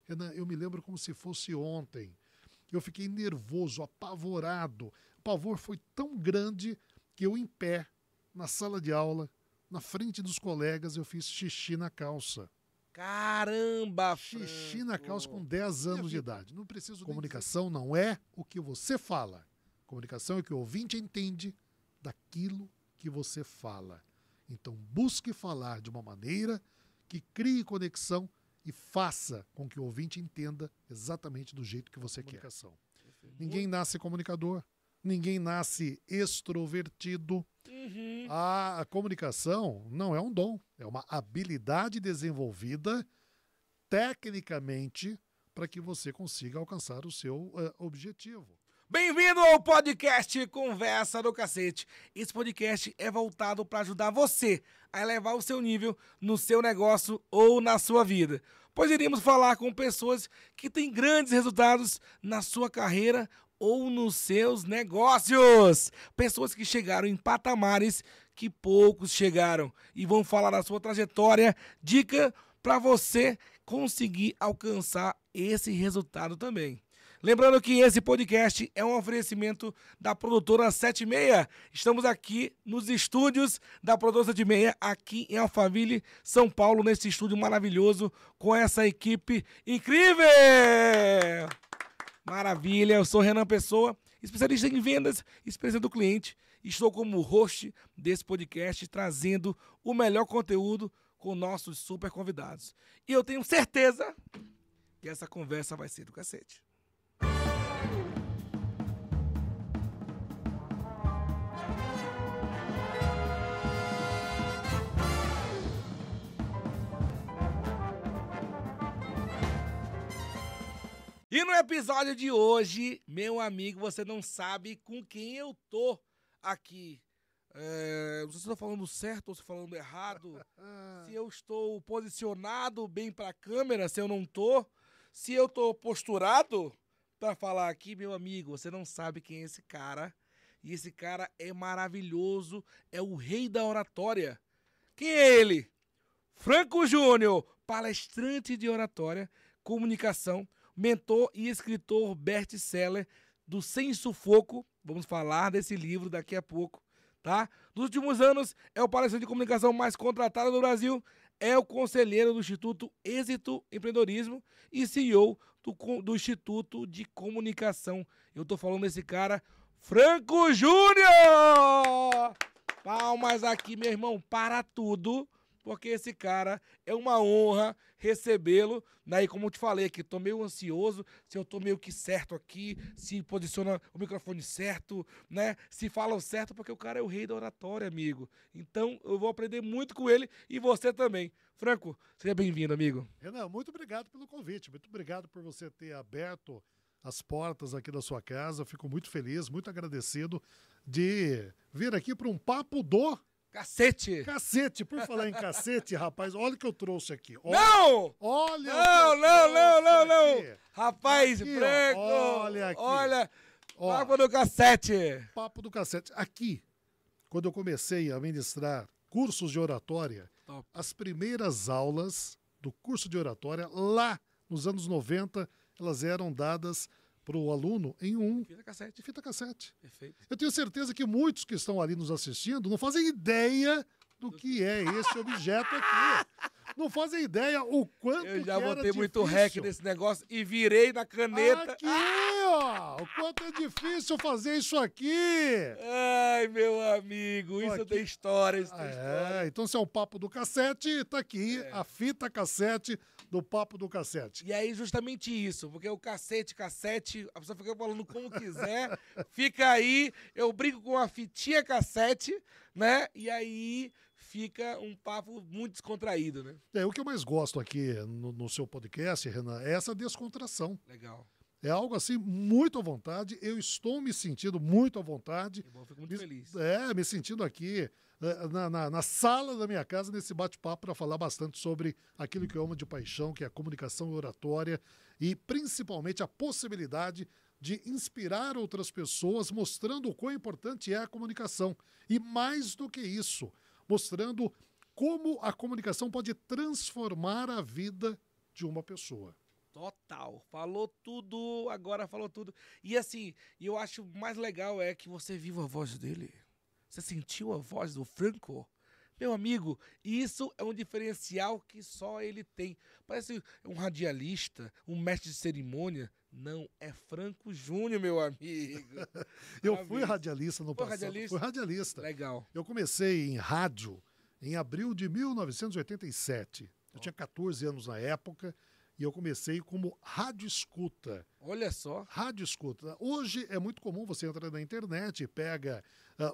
Renan, eu me lembro como se fosse ontem. Eu fiquei nervoso, apavorado. O pavor foi tão grande que eu, em pé, na sala de aula, na frente dos colegas, eu fiz xixi na calça. Caramba, Xixi na calça com 10 anos de idade. Não preciso. Comunicação não é o que você fala. Comunicação é o que o ouvinte entende daquilo que você fala. Então busque falar de uma maneira que crie conexão e faça com que o ouvinte entenda exatamente do jeito que você quer. Ninguém nasce comunicador, ninguém nasce extrovertido. A comunicação não é um dom, é uma habilidade desenvolvida tecnicamente para que você consiga alcançar o seu objetivo. Bem-vindo ao podcast Conversa do Cacete. Esse podcast é voltado para ajudar você a elevar o seu nível no seu negócio ou na sua vida. Pois iremos falar com pessoas que têm grandes resultados na sua carreira ou nos seus negócios. Pessoas que chegaram em patamares que poucos chegaram e vão falar da sua trajetória, dica para você conseguir alcançar esse resultado também. Lembrando que esse podcast é um oferecimento da produtora 76. Estamos aqui nos estúdios da produtora 76, aqui em Alphaville, São Paulo, nesse estúdio maravilhoso, com essa equipe incrível! Maravilha, eu sou Renan Pessoa, especialista em vendas, experiência do cliente. Estou como host desse podcast, trazendo o melhor conteúdo com nossos super convidados. E eu tenho certeza que essa conversa vai ser do cacete. E no episódio de hoje, meu amigo, você não sabe com quem eu tô aqui. Não sei se eu tô falando certo ou se falando errado. Se eu estou posicionado bem pra câmera, se eu não tô. Se eu tô posturado pra falar aqui, meu amigo, você não sabe quem é esse cara. E esse cara é maravilhoso, é o rei da oratória. Quem é ele? Franco Júnior, palestrante de oratória, comunicação, mentor e escritor best-seller do Sem Sufoco. Vamos falar desse livro daqui a pouco, tá? Nos últimos anos, é o palestrante de comunicação mais contratado do Brasil, é o conselheiro do Instituto Êxito Empreendedorismo e CEO do Instituto de Comunicação. Eu tô falando desse cara, Franco Júnior! Palmas aqui, meu irmão, para tudo. Porque esse cara é uma honra recebê-lo, né? E como eu te falei aqui, tô meio ansioso, se eu tô meio que certo aqui, se posiciona o microfone certo, né? Se fala o certo, porque o cara é o rei da oratória, amigo. Então, eu vou aprender muito com ele e você também. Franco, seja bem-vindo, amigo. Renan, muito obrigado pelo convite, muito obrigado por você ter aberto as portas aqui da sua casa. Eu fico muito feliz, muito agradecido de vir aqui para um papo do... Cacete! Cacete, por falar em cacete, rapaz, olha o que eu trouxe aqui. Não! Olha Não! Rapaz, aqui, Franco! olha aqui. Olha, papo do cacete! Papo do cacete. Aqui, quando eu comecei a ministrar cursos de oratória, Top. as primeiras aulas do curso de oratória, lá nos anos 90, elas eram dadas para o aluno em fita cassete. Perfeito. Eu tenho certeza que muitos que estão ali nos assistindo não fazem ideia do que é esse objeto aqui. Não fazem ideia o quanto que era difícil. Eu já botei muito rec nesse negócio e virei na caneta. Aqui, ó! O quanto é difícil fazer isso aqui! Ai, meu amigo, isso tem história, história. Então se é o papo do cassete, tá aqui a fita cassete do papo do cassete. E aí justamente isso, porque o cacete, a pessoa fica falando como quiser, fica aí, eu brinco com a fitinha cassete, né? E aí fica um papo muito descontraído, né? O que eu mais gosto aqui no seu podcast, Renan, é essa descontração. Legal. É algo assim muito à vontade, eu estou me sentindo muito à vontade. Que bom, fico muito feliz. Me sentindo aqui na sala da minha casa, nesse bate-papo, para falar bastante sobre aquilo que eu amo de paixão, que é a comunicação e oratória, e principalmente a possibilidade de inspirar outras pessoas, mostrando o quão importante é a comunicação. E mais do que isso, mostrando como a comunicação pode transformar a vida de uma pessoa. Total. Falou tudo, agora falou tudo. E assim, eu acho mais legal é que você viu a voz dele. Você sentiu a voz do Franco? Meu amigo, isso é um diferencial que só ele tem. Parece um radialista, um mestre de cerimônia. Não, é Franco Júnior, meu amigo. Eu fui radialista no passado. Radialista? Fui radialista. Legal. Eu comecei em rádio em abril de 1987. Eu tinha 14 anos na época e eu comecei como rádio escuta. Olha só. Rádio escuta. Hoje é muito comum você entrar na internet e pega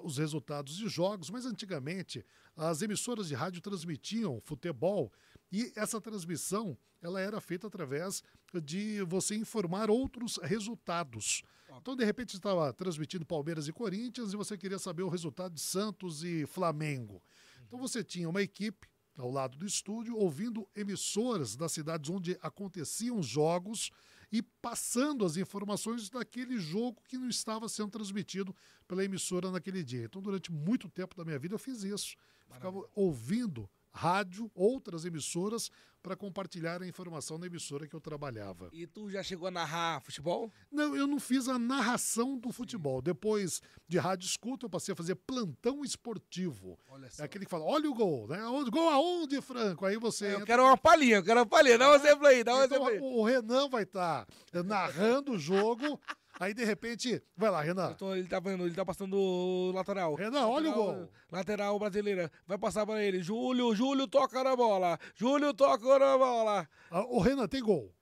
os resultados de jogos, mas antigamente as emissoras de rádio transmitiam futebol e essa transmissão ela era feita através de você informar outros resultados. Então, de repente, você estava transmitindo Palmeiras e Corinthians e você queria saber o resultado de Santos e Flamengo. Então, você tinha uma equipe ao lado do estúdio, ouvindo emissoras das cidades onde aconteciam os jogos e passando as informações daquele jogo que não estava sendo transmitido pela emissora naquele dia. Então, durante muito tempo da minha vida, eu fiz isso. Ficava ouvindo rádio, outras emissoras, para compartilhar a informação na emissora que eu trabalhava. E tu já chegou a narrar futebol? Não, eu não fiz a narração do futebol. Depois de rádio escuta, eu passei a fazer plantão esportivo. Olha só. É aquele que fala, olha o gol, né? Gol aonde, Franco? Aí você... Eu quero uma palhinha, Dá um exemplo aí, dá um então, exemplo aí. o Renan vai estar narrando o jogo, aí de repente, vai lá, Renan. Ele tá passando o lateral. Renan, olha o gol. Lateral brasileira. Vai passar para ele. Júlio toca na bola. Júlio toca na bola. O Renan, tem gol.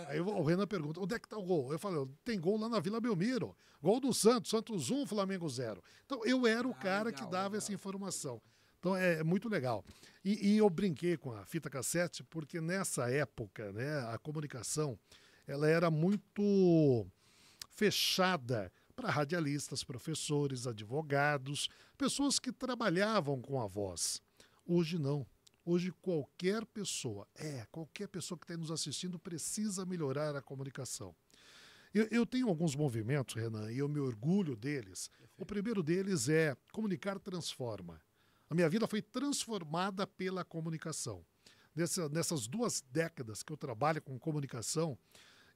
Aí o Renan pergunta, onde é que tá o gol? Eu falei, tem gol lá na Vila Belmiro. Gol do Santos 1, Flamengo 0. Então eu era o cara que dava essa informação. Então é muito legal. E eu brinquei com a fita cassete porque nessa época, né, a comunicação ela era muito fechada para radialistas, professores, advogados, pessoas que trabalhavam com a voz. Hoje não. Hoje qualquer pessoa que está nos assistindo precisa melhorar a comunicação. Eu tenho alguns movimentos, Renan, e eu me orgulho deles. O primeiro deles é Comunicar Transforma. A minha vida foi transformada pela comunicação. Nessas 2 décadas que eu trabalho com comunicação,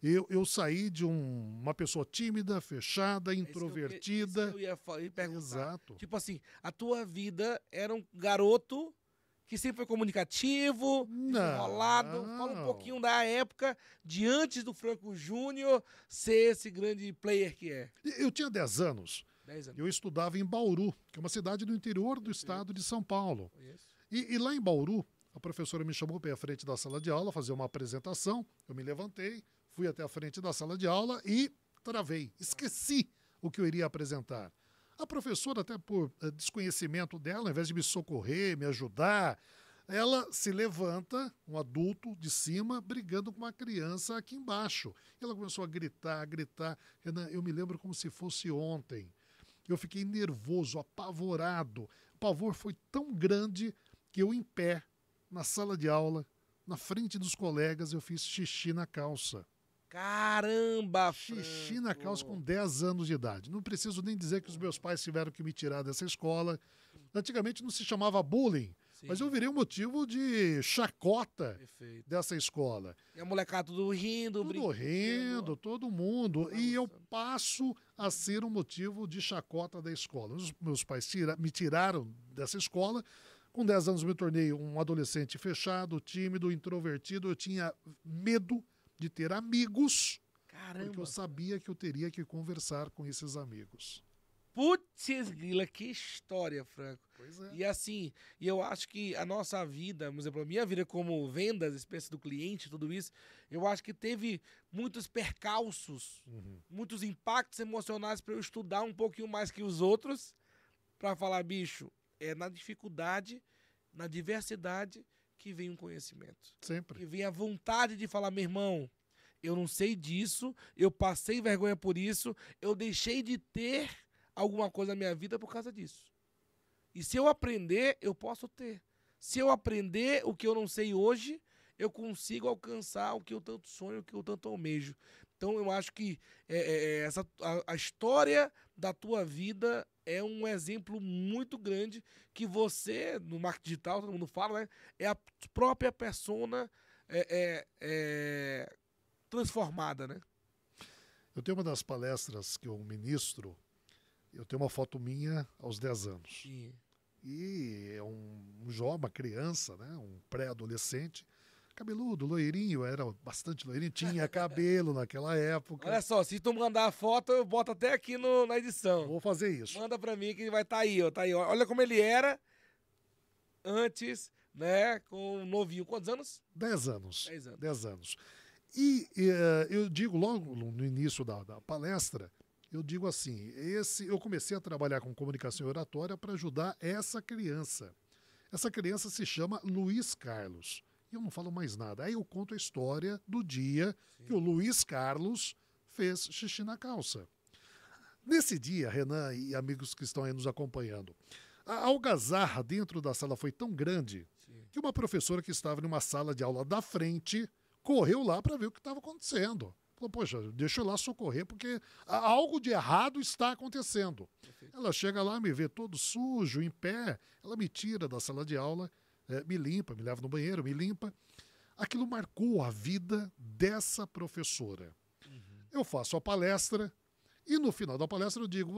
eu saí de uma pessoa tímida, fechada, introvertida. Eu ia perguntar. Exato. Tipo assim, a tua vida era um garoto que sempre foi comunicativo, enrolado. Fala um pouquinho da época de antes do Franco Júnior ser esse grande player que é. Eu tinha 10 anos. 10 anos. Eu estudava em Bauru, que é uma cidade do interior do estado de São Paulo. E lá em Bauru, a professora me chamou para ir à frente da sala de aula, fazer uma apresentação. Eu me levantei, fui até a frente da sala de aula e travei. Esqueci o que eu iria apresentar. A professora, até por desconhecimento dela, ao invés de me socorrer, me ajudar, ela se levanta, um adulto de cima, brigando com uma criança aqui embaixo. Ela começou a gritar. Renan, eu me lembro como se fosse ontem. Eu fiquei nervoso, apavorado. O pavor foi tão grande que eu, em pé, na sala de aula, na frente dos colegas, eu fiz xixi na calça. Caramba, xixi na calça com 10 anos de idade. Não preciso nem dizer que os meus pais tiveram que me tirar dessa escola. Antigamente não se chamava bullying, mas eu virei um motivo de chacota dessa escola. E a molecada tudo rindo, rindo, todo mundo. Nossa. E eu passo a ser um motivo de chacota da escola. Os meus pais me tiraram dessa escola. Com 10 anos me tornei um adolescente fechado, tímido, introvertido. Eu tinha medo de ter amigos, porque eu sabia que eu teria que conversar com esses amigos. Putz, grila, que história, Franco. Pois é. E assim, eu acho que a nossa vida, por exemplo, a minha vida como vendas, espécie do cliente, tudo isso, eu acho que teve muitos percalços, muitos impactos emocionais para eu estudar um pouquinho mais que os outros, para falar, bicho, é na dificuldade, na diversidade, que vem um conhecimento. Sempre. Que vem a vontade de falar, meu irmão, eu não sei disso, eu passei vergonha por isso, eu deixei de ter alguma coisa na minha vida por causa disso. E se eu aprender, eu posso ter. Se eu aprender o que eu não sei hoje, eu consigo alcançar o que eu tanto sonho, o que eu tanto almejo. Então eu acho que a história da tua vida é um exemplo muito grande que você, no marketing digital, todo mundo fala, né? É a própria persona transformada, né? Eu tenho uma das palestras que eu ministro, eu tenho uma foto minha aos 10 anos. Sim. E é um jovem, uma criança, né? Um pré-adolescente, cabeludo, loirinho, era bastante loirinho, tinha cabelo naquela época. Olha só, se tu mandar a foto, eu boto até aqui na edição. Vou fazer isso. Manda pra mim que vai estar aí, ó. Tá aí, ó. Olha como ele era antes, né? Com um novinho. Quantos anos? 10 anos. 10 anos. 10 anos. E eu digo logo no início da palestra, eu digo assim, eu comecei a trabalhar com comunicação e oratória para ajudar essa criança. Essa criança se chama Luiz Carlos. E eu não falo mais nada. Aí eu conto a história do dia que o Luiz Carlos fez xixi na calça. Nesse dia, Renan e amigos que estão aí nos acompanhando, a algazarra dentro da sala foi tão grande que uma professora que estava numa sala de aula da frente correu lá para ver o que estava acontecendo. Falou, poxa, deixa eu lá socorrer, porque algo de errado está acontecendo. Perfeito. Ela chega lá, me vê todo sujo, em pé, ela me tira da sala de aula, me limpa, me leva no banheiro, me limpa. Aquilo marcou a vida dessa professora. Uhum. Eu faço a palestra e no final da palestra eu digo,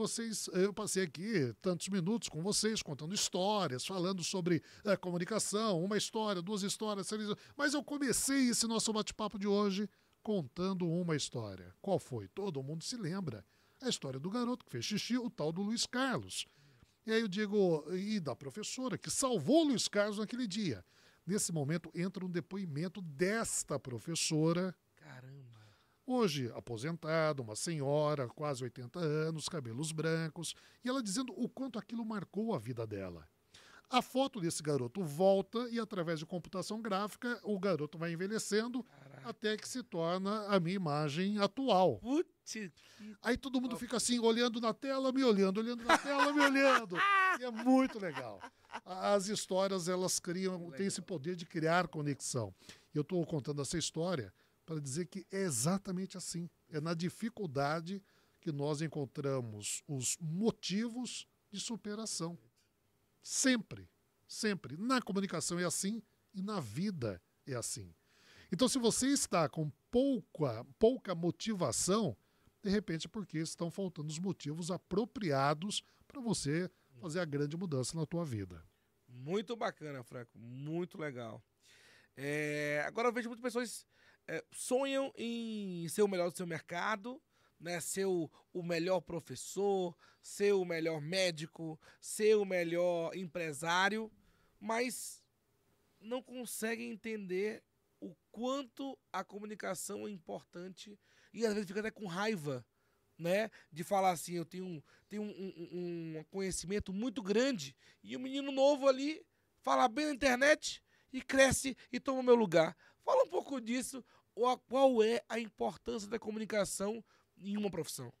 eu passei aqui tantos minutos com vocês, contando histórias, falando sobre comunicação, uma história, 2 histórias, 3, mas eu comecei esse nosso bate-papo de hoje contando uma história. Qual foi? Todo mundo se lembra. A história do garoto que fez xixi, o tal do Luiz Carlos. E aí eu digo, e da professora que salvou o Luiz Carlos naquele dia. Nesse momento entra um depoimento desta professora. Caramba! Hoje aposentada, uma senhora, quase 80 anos, cabelos brancos, e ela dizendo o quanto aquilo marcou a vida dela. A foto desse garoto volta e, através de computação gráfica, o garoto vai envelhecendo. Caraca. Até que se torna a minha imagem atual. Putz. Aí todo mundo fica assim, olhando na tela, me olhando, olhando na tela, me olhando. E é muito legal. As histórias, elas têm esse poder de criar conexão. Eu estou contando essa história para dizer que é exatamente assim. É na dificuldade que nós encontramos os motivos de superação. Sempre, sempre. Na comunicação é assim e na vida é assim. Então, se você está com pouca motivação, de repente é porque estão faltando os motivos apropriados para você fazer a grande mudança na tua vida. Muito bacana, Franco. Muito legal. Agora eu vejo muitas pessoas sonham em ser o melhor do seu mercado, né? Ser o melhor professor, ser o melhor médico, ser o melhor empresário, mas não conseguem entender o quanto a comunicação é importante e às vezes fica até com raiva, né? De falar assim, eu tenho um conhecimento muito grande e o menino novo ali fala bem na internet e cresce e toma o meu lugar. Fala um pouco disso, qual é a importância da comunicação em uma profissão?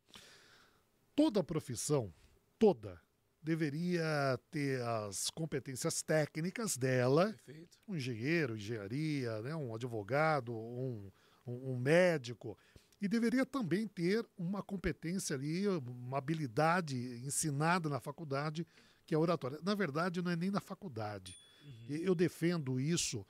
Toda profissão, deveria ter as competências técnicas dela. Perfeito. Um engenheiro, engenharia, né, um advogado, um médico. E deveria também ter uma competência ali, uma habilidade ensinada na faculdade, que é a oratória. Na verdade, não é nem na faculdade. Uhum. Eu defendo isso,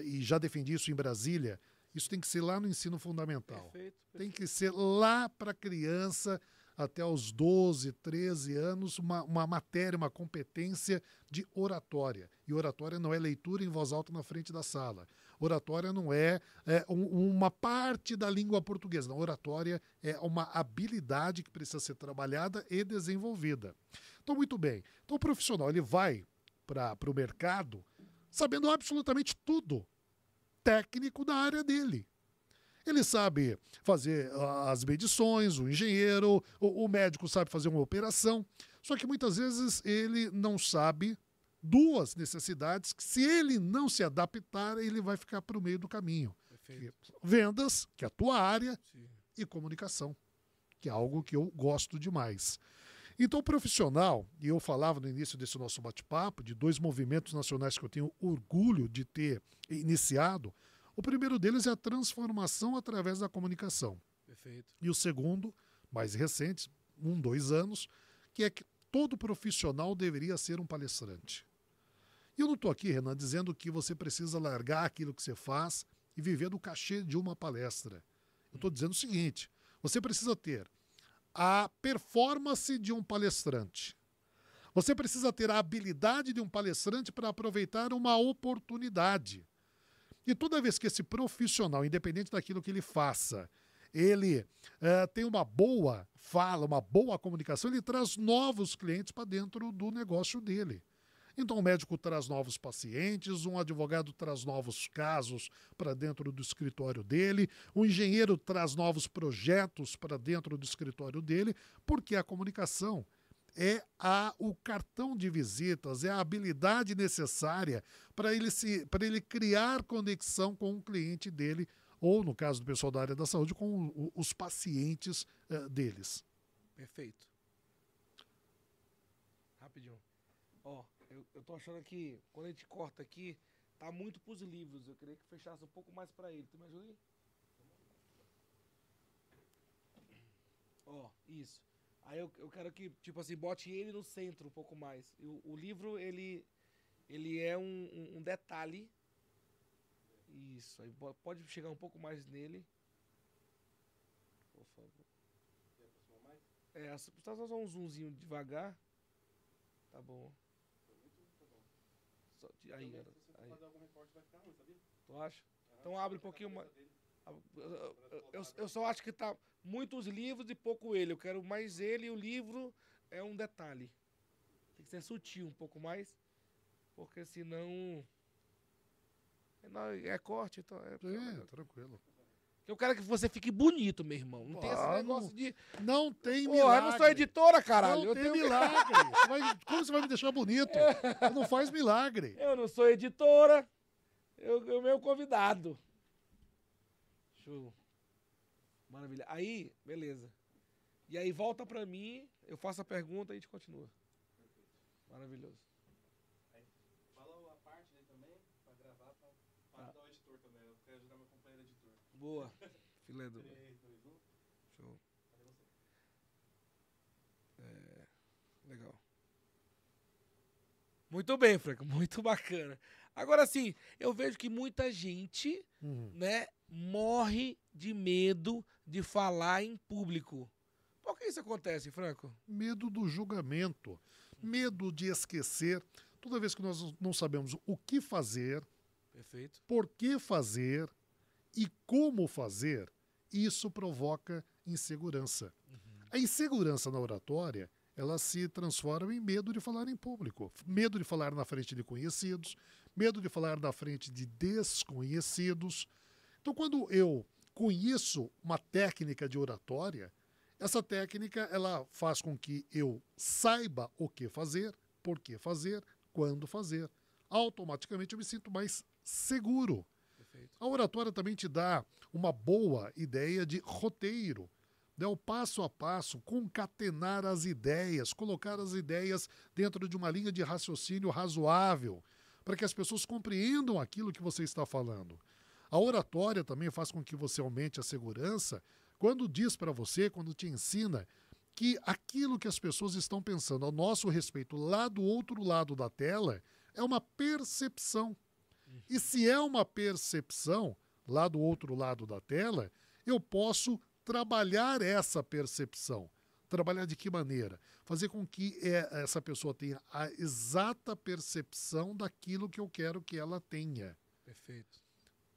e já defendi isso em Brasília. Isso tem que ser lá no ensino fundamental. Perfeito. Tem que ser lá para a criança, até os 12, 13 anos, uma matéria, uma competência de oratória. E oratória não é leitura em voz alta na frente da sala. Oratória não é uma parte da língua portuguesa. Não, oratória é uma habilidade que precisa ser trabalhada e desenvolvida. Então, muito bem. Então, o profissional ele vai para o mercado sabendo absolutamente tudo técnico da área dele. Ele sabe fazer as medições, o engenheiro, o médico sabe fazer uma operação, só que muitas vezes ele não sabe 2 necessidades que, se ele não se adaptar, ele vai ficar para o meio do caminho. Vendas, que é a tua área, sim, e comunicação, que é algo que eu gosto demais. Então, o profissional, e eu falava no início desse nosso bate-papo, de 2 movimentos nacionais que eu tenho orgulho de ter iniciado. O primeiro deles é a transformação através da comunicação. Perfeito. E o segundo, mais recente, 2 anos, que é que todo profissional deveria ser um palestrante. E eu não estou aqui, Renan, dizendo que você precisa largar aquilo que você faz e viver do cachê de uma palestra. Eu estou dizendo o seguinte, você precisa ter a performance de um palestrante. Você precisa ter a habilidade de um palestrante para aproveitar uma oportunidade. E toda vez que esse profissional, independente daquilo que ele faça, ele tem uma boa fala, uma boa comunicação, ele traz novos clientes para dentro do negócio dele. Então, o médico traz novos pacientes, um advogado traz novos casos para dentro do escritório dele, o engenheiro traz novos projetos para dentro do escritório dele, porque a comunicação é o cartão de visitas, é a habilidade necessária para ele criar conexão com o cliente dele, ou, no caso do pessoal da área da saúde, com os pacientes deles. Perfeito. Rapidinho. Ó, eu tô achando que quando a gente corta aqui, tá muito pros livros. Eu queria que fechasse um pouco mais pra ele. Tu me ajuda aí? Ó, isso. Aí eu quero que, tipo assim, bote ele no centro um pouco mais. O livro, ele é um detalhe. Isso, aí pode chegar um pouco mais nele. Por favor. Quer aproximar mais? Só um zoomzinho devagar. Tá bom. Tá bom. Só, aí, se você fazer algum recorte vai ficar ruim, sabia? Tu acha? Então abre um pouquinho mais. Eu só acho que tá muitos livros e pouco ele. Eu quero mais ele e o livro é um detalhe. Tem que ser sutil um pouco mais. Porque senão... É corte, então... Tranquilo. Eu quero que você fique bonito, meu irmão. Não tem esse negócio de... Não tem milagre. milagre. Eu não sou editora, caralho. Não tem milagre. Como você vai me deixar bonito? Não faz milagre. Eu não sou editora. Eu meu convidado. Show. Maravilha. Aí, beleza. E aí volta pra mim, eu faço a pergunta e a gente continua. Perfeito. Maravilhoso. Aí, fala a parte aí também, pra gravar, pra ajudar o editor também. Eu quero ajudar meu companheiro editor. Boa. Filé do... 3, 2, 1. Show. Cadê você? Legal. Muito bem, Franco. Muito bacana. Agora sim, eu vejo que muita gente, né, morre de medo de falar em público. Por que isso acontece, Franco? Medo do julgamento, medo de esquecer. Toda vez que nós não sabemos o que fazer, perfeito, por que fazer e como fazer, isso provoca insegurança. A insegurança na oratória, ela se transforma em medo de falar em público, medo de falar na frente de conhecidos, medo de falar na frente de desconhecidos. Então, quando eu conheço uma técnica de oratória, essa técnica ela faz com que eu saiba o que fazer, por que fazer, quando fazer. Automaticamente eu me sinto mais seguro. perfeito. A oratória também te dá uma boa ideia de roteiro, né? O passo a passo, concatenar as ideias, colocar as ideias dentro de uma linha de raciocínio razoável, para que as pessoas compreendam aquilo que você está falando. A oratória também faz com que você aumente a segurança quando diz para você, quando te ensina que aquilo que as pessoas estão pensando ao nosso respeito lá do outro lado da tela é uma percepção. E se é uma percepção lá do outro lado da tela, eu posso trabalhar essa percepção. Trabalhar de que maneira? Fazer com que essa pessoa tenha a exata percepção daquilo que eu quero que ela tenha. Perfeito.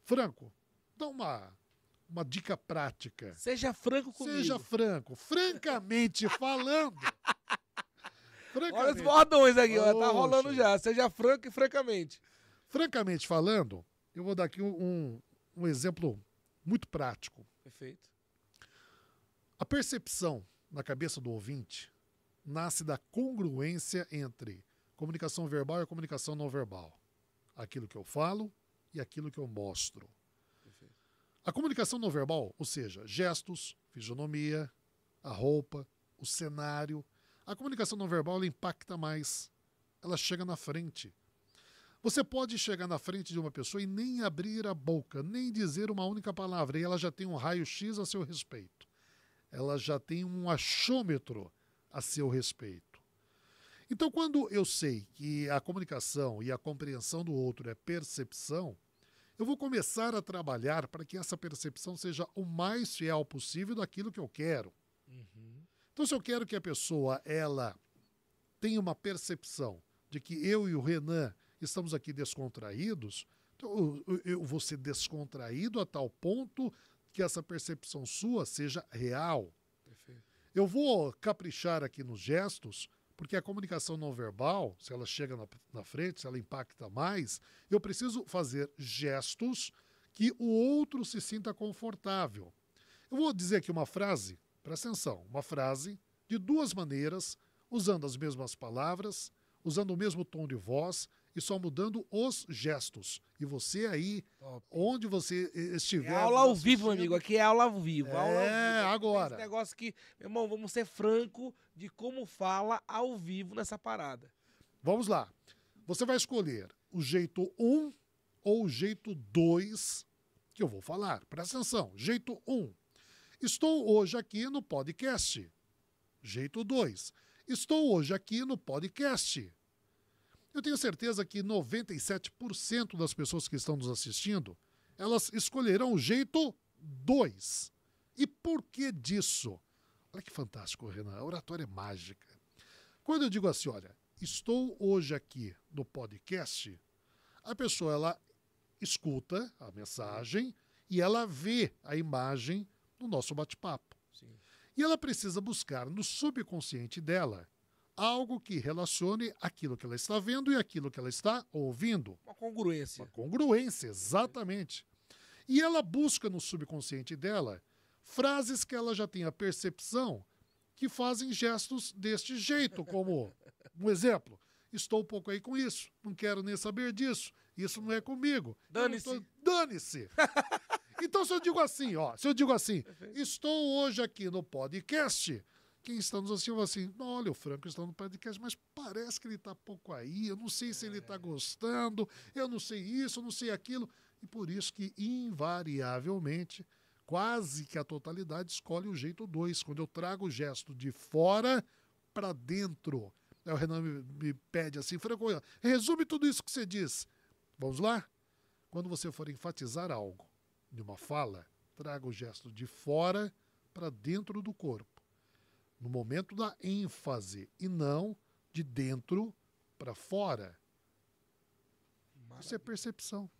Franco, dá uma dica prática. Seja franco comigo. Seja franco. Francamente falando. Olha os bordões aqui, ó. Tá rolando Oxe. já. Seja franco e francamente. Francamente falando, eu vou dar aqui um exemplo muito prático. Perfeito. A percepção na cabeça do ouvinte nasce da congruência entre comunicação verbal e comunicação não verbal. Aquilo que eu falo e aquilo que eu mostro. Perfeito. A comunicação não verbal, ou seja, gestos, fisionomia, a roupa, o cenário. A comunicação não verbal ela impacta mais. Ela chega na frente. Você pode chegar na frente de uma pessoa e nem abrir a boca, nem dizer uma única palavra, e ela já tem um raio-x a seu respeito. Ela já tem um achômetro a seu respeito. Então, quando eu sei que a comunicação e a compreensão do outro é percepção, Eu vou começar a trabalhar para que essa percepção seja o mais fiel possível daquilo que eu quero. Então, se eu quero que a pessoa ela tenha uma percepção de que eu e o Renan estamos aqui descontraídos, então eu vou ser descontraído a tal ponto que essa percepção sua seja real. Perfeito. Eu vou caprichar aqui nos gestos, porque a comunicação não verbal, se ela chega na frente, se ela impacta mais, eu preciso fazer gestos que o outro se sinta confortável. Eu vou dizer aqui uma frase, presta atenção, uma frase de duas maneiras, usando as mesmas palavras, usando o mesmo tom de voz e só mudando os gestos. E você aí, onde você estiver... É aula ao vivo, meu amigo. Aqui é aula ao vivo. Aula ao vivo. Agora. Esse negócio que, meu irmão, vamos ser franco de como fala ao vivo nessa parada. Vamos lá. Você vai escolher o jeito 1 ou o jeito 2 que eu vou falar. Presta atenção. Jeito 1. Estou hoje aqui no podcast. Jeito 2. Estou hoje aqui no podcast. Eu tenho certeza que 97% das pessoas que estão nos assistindo, elas escolherão o jeito 2. E por que disso? Olha que fantástico, Renan. A oratória é mágica. Quando eu digo assim, olha, estou hoje aqui no podcast, a pessoa ela escuta a mensagem e ela vê a imagem no nosso bate-papo. E ela precisa buscar no subconsciente dela algo que relacione aquilo que ela está vendo e aquilo que ela está ouvindo. Uma congruência. Uma congruência, exatamente. E ela busca no subconsciente dela frases que ela já tem a percepção que fazem gestos deste jeito, como, um exemplo, estou um pouco aí com isso, não quero nem saber disso, isso não é comigo. Dane-se. Dane-se. Então, se eu digo assim, estou hoje aqui no podcast, quem está nos assistindo assim, olha, o Franco está no podcast, mas parece que ele está pouco aí, eu não sei se ele está gostando, eu não sei isso, eu não sei aquilo. E por isso que, invariavelmente, quase que a totalidade escolhe o jeito 2, quando eu trago o gesto de fora para dentro. Aí o Renan me pede assim, Franco, resume tudo isso que você diz. Vamos lá? Quando você for enfatizar algo de uma fala, traga o gesto de fora para dentro do corpo. No momento da ênfase e não de dentro para fora. Maravilha. Isso é percepção.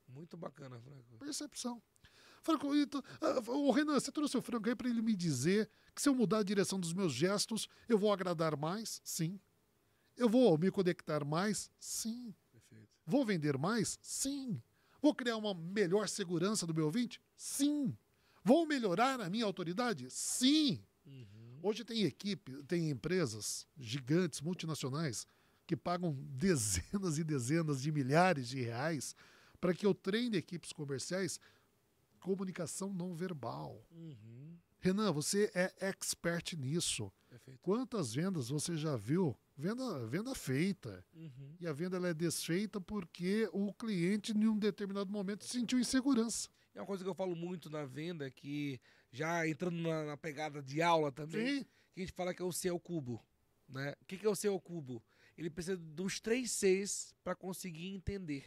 Muito bacana, Franco. Percepção. Franco, então, Renan, você trouxe o Franco aí para ele me dizer que se eu mudar a direção dos meus gestos, eu vou agradar mais? Sim. Eu vou me conectar mais? Sim. Perfeito. Vou vender mais? Sim. Vou criar uma melhor segurança do meu ouvinte? Sim. Vou melhorar a minha autoridade? Sim. Hoje tem empresas gigantes, multinacionais, que pagam dezenas e dezenas de milhares de reais para que eu treine equipes comerciais comunicação não verbal. Renan, você é expert nisso. Perfeito. Quantas vendas você já viu? Venda feita. E a venda ela é desfeita porque o cliente, em um determinado momento, sentiu insegurança. É uma coisa que eu falo muito na venda, que já entrando na pegada de aula também, Sim. que a gente fala que é o C ao cubo. Né? O que é o C ao cubo? Ele precisa dos 3 Cs para conseguir entender.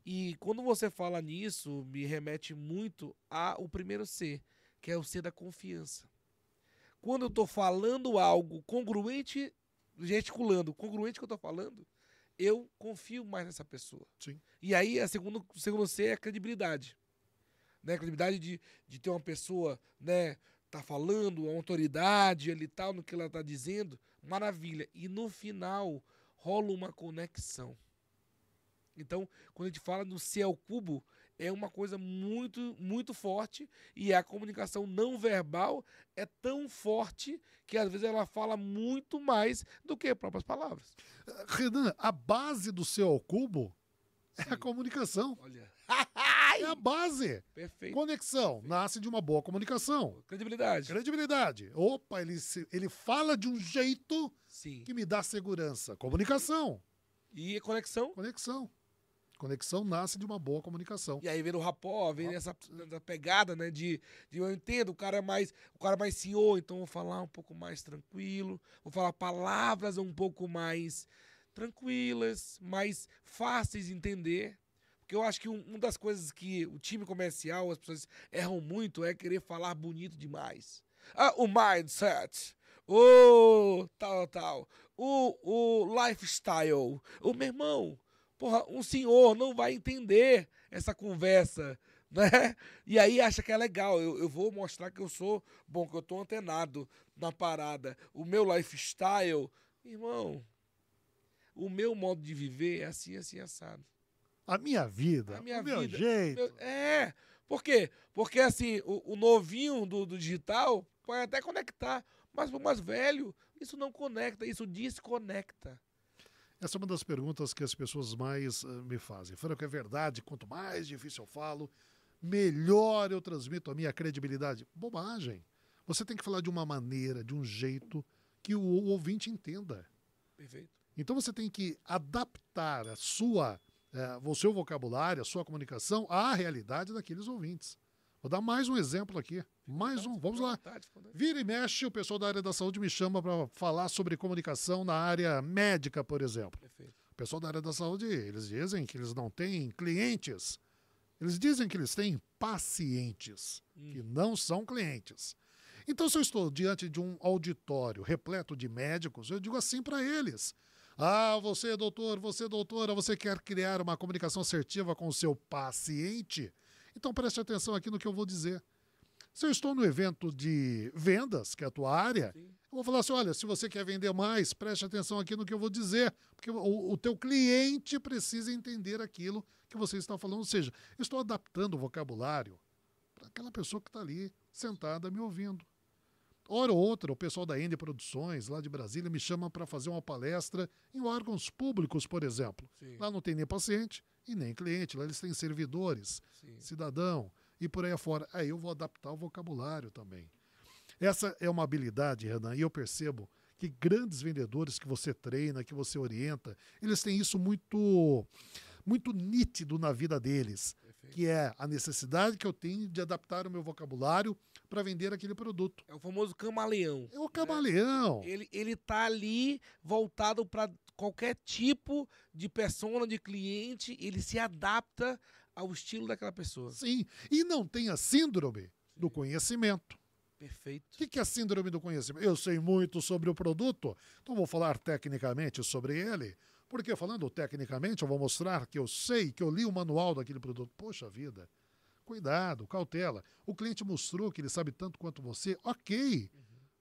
E quando você fala nisso, me remete muito ao primeiro C, que é o C da confiança. Quando eu estou falando algo congruente, gesticulando, congruente que eu estou falando, eu confio mais nessa pessoa. Sim. E aí, o segundo C é a credibilidade. Né? A credibilidade de ter uma pessoa, né, tá falando, a autoridade ali tal, no que ela tá dizendo, maravilha. E no final, rola uma conexão. Então, quando a gente fala no C ao cubo, é uma coisa muito, muito forte, e a comunicação não verbal é tão forte que às vezes ela fala muito mais do que as próprias palavras. Renan, a base do seu ao cubo é a comunicação. Olha. É a base. Perfeito. Conexão nasce de uma boa comunicação. Credibilidade. Credibilidade. Opa, ele fala de um jeito Sim. que me dá segurança. Comunicação. E conexão. Conexão. Conexão nasce de uma boa comunicação. E aí vem o rapó, vem essa pegada, né, de eu entendo, o cara é mais senhor, então vou falar um pouco mais tranquilo, vou falar palavras um pouco mais tranquilas, mais fáceis de entender. Porque eu acho que uma das coisas que o time comercial, as pessoas erram muito, é querer falar bonito demais. Ah, o mindset, o tal, o lifestyle. O meu irmão, porra, um senhor não vai entender essa conversa, né? E aí acha que é legal. Eu vou mostrar que eu sou bom, que eu tô antenado na parada. O meu lifestyle, irmão, o meu modo de viver é assim, assim, assado. A minha vida, A minha o meu vida. jeito. Por quê? Porque assim, o novinho do digital pode até conectar, mas pro mais velho, isso não conecta, isso desconecta. Essa é uma das perguntas que as pessoas mais me fazem. Fala que é verdade, quanto mais difícil eu falo, melhor eu transmito a minha credibilidade. Bobagem. Você tem que falar de uma maneira, de um jeito que o ouvinte entenda. Perfeito. Então você tem que adaptar o seu vocabulário, a sua comunicação à realidade daqueles ouvintes. Vou dar mais um exemplo aqui. Mais um. Vamos lá. Vira e mexe, o pessoal da área da saúde me chama para falar sobre comunicação na área médica, por exemplo. Perfeito. O pessoal da área da saúde, eles dizem que eles não têm clientes. Eles dizem que eles têm pacientes, que não são clientes. Então, se eu estou diante de um auditório repleto de médicos, eu digo assim para eles: ah, você, doutor, você, doutora, você quer criar uma comunicação assertiva com o seu paciente? Então preste atenção aqui no que eu vou dizer. Se eu estou no evento de vendas, que é a tua área, Sim. eu vou falar assim, olha, se você quer vender mais, preste atenção aqui no que eu vou dizer, porque o teu cliente precisa entender aquilo que você está falando. Ou seja, eu estou adaptando o vocabulário para aquela pessoa que está ali sentada me ouvindo. Hora ou outra, o pessoal da Ende Produções, lá de Brasília, me chama para fazer uma palestra em órgãos públicos, por exemplo. Sim. Lá não tem nem paciente e nem cliente, lá eles têm servidores, Sim. cidadão e por aí afora. Aí eu vou adaptar o vocabulário também. Essa é uma habilidade, Renan, e eu percebo que grandes vendedores que você treina, que você orienta, eles têm isso muito nítido na vida deles, que é a necessidade que eu tenho de adaptar o meu vocabulário para vender aquele produto. É o famoso camaleão. É o camaleão. Ele tá ali voltado para qualquer tipo de persona, de cliente, ele se adapta ao estilo daquela pessoa. Sim, e não tem a síndrome do conhecimento. Perfeito. O que é a síndrome do conhecimento? Eu sei muito sobre o produto, então vou falar tecnicamente sobre ele, porque falando tecnicamente eu vou mostrar que eu sei, que eu li o manual daquele produto. Poxa vida, cuidado, cautela. O cliente mostrou que ele sabe tanto quanto você, ok.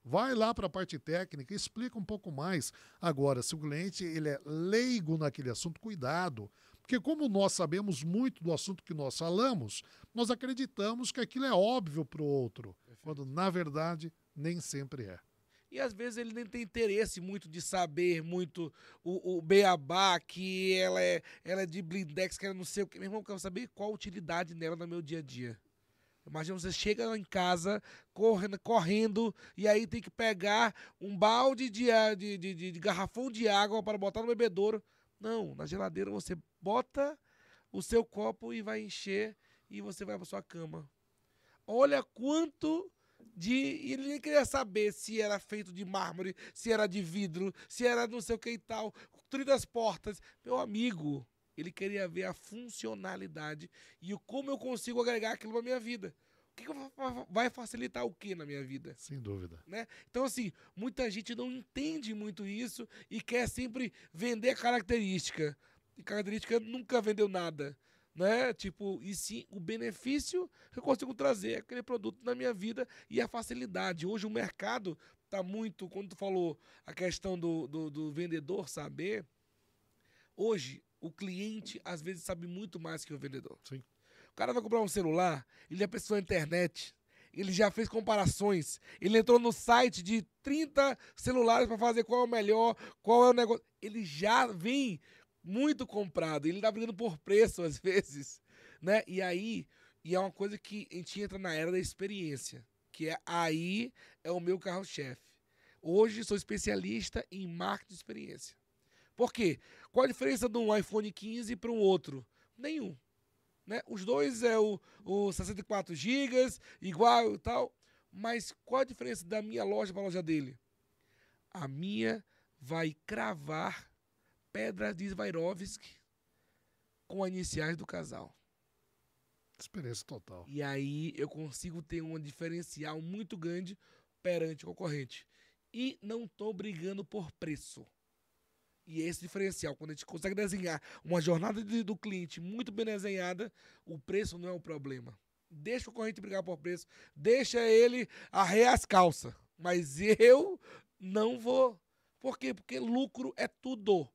Vai lá para a parte técnica, explica um pouco mais. Agora, se o cliente ele é leigo naquele assunto, cuidado. Porque como nós sabemos muito do assunto que nós falamos, nós acreditamos que aquilo é óbvio para o outro, quando na verdade nem sempre é. E às vezes ele nem tem interesse muito de saber muito o beabá, que ela é de blindex, que ela não sei o que. Meu irmão, eu quero saber qual a utilidade nela no meu dia a dia. Imagina, você chega em casa correndo e aí tem que pegar um balde de garrafão de água para botar no bebedouro. Não, na geladeira você bota o seu copo e vai encher e você vai para sua cama. Olha quanto e ele nem queria saber se era feito de mármore, se era de vidro, se era não sei o que e tal, 30 portas. Meu amigo, ele queria ver a funcionalidade e como eu consigo agregar aquilo na minha vida. O que vai facilitar o que na minha vida? Sem dúvida. Né? Então, assim, muita gente não entende muito isso e quer sempre vender a característica. E característica nunca vendeu nada. Né? Tipo, e sim o benefício que eu consigo trazer aquele produto na minha vida e a facilidade. Hoje o mercado está muito, quando tu falou a questão do vendedor saber, hoje o cliente às vezes sabe muito mais que o vendedor. Sim. O cara vai comprar um celular, ele já pesquisou na internet, ele já fez comparações, ele entrou no site de 30 celulares para fazer qual é o melhor, qual é o negócio. Ele já vem muito comprado, ele tá brigando por preço às vezes, né? E aí, é uma coisa que a gente entra na era da experiência, que é o meu carro-chefe. Hoje sou especialista em marketing de experiência. Por quê? Qual a diferença de um iPhone 15 para um outro? Nenhum. Né? Os dois é o 64 GB, igual e tal, mas qual a diferença da minha loja para a loja dele? A minha vai cravar pedras de Swarovski com as iniciais do casal. Experiência total. E aí eu consigo ter um diferencial muito grande perante o concorrente. E não estou brigando por preço. E esse diferencial, quando a gente consegue desenhar uma jornada do cliente muito bem desenhada, o preço não é o problema. Deixa o concorrente brigar por preço, deixa ele arrear as calças. Mas eu não vou. Por quê? Porque lucro é tudo.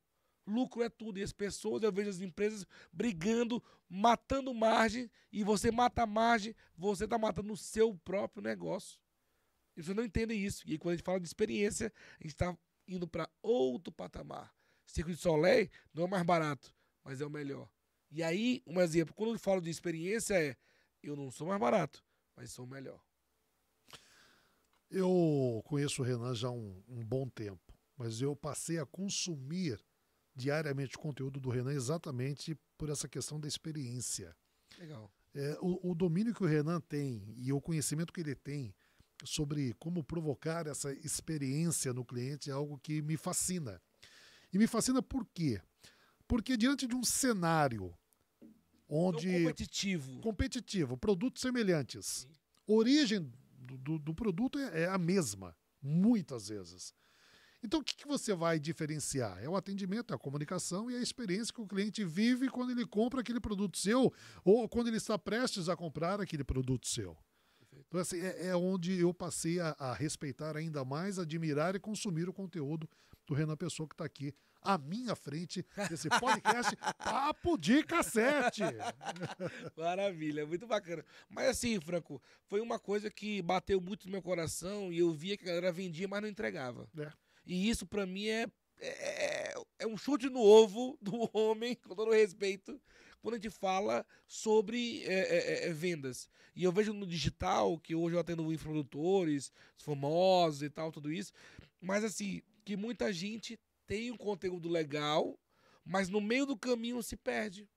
Lucro é tudo. E as pessoas, eu vejo as empresas brigando, matando margem, e você mata a margem, você está matando o seu próprio negócio. E vocês não entendem isso. E aí, quando a gente fala de experiência, a gente está indo para outro patamar. Circo de Soleil não é mais barato, mas é o melhor. E aí, um exemplo, quando eu falo de experiência eu não sou mais barato, mas sou o melhor. Eu conheço o Renan já há um bom tempo, mas eu passei a consumir diariamente o conteúdo do Renan exatamente por essa questão da experiência. Legal. O domínio que o Renan tem e o conhecimento que ele tem sobre como provocar essa experiência no cliente é algo que me fascina. E me fascina por quê? Porque diante de um cenário onde... competitivo, produtos semelhantes. Sim. Origem do produto é a mesma, muitas vezes. Então o que você vai diferenciar? É o atendimento, é a comunicação e a experiência que o cliente vive quando ele compra aquele produto seu ou quando ele está prestes a comprar aquele produto seu. Então, assim, é onde eu passei a respeitar ainda mais, admirar e consumir o conteúdo do Renan Pessoa, que está aqui à minha frente desse podcast Papo de Cassete. Maravilha, muito bacana. Mas assim, Franco, foi uma coisa que bateu muito no meu coração e eu via que a galera vendia, mas não entregava. E isso, pra mim, é um chute no ovo do homem, com todo respeito, quando a gente fala sobre vendas. E eu vejo no digital, que hoje eu atendo infoprodutores, famosos e tal, tudo isso, mas assim, que muita gente tem um conteúdo legal, mas no meio do caminho se perde.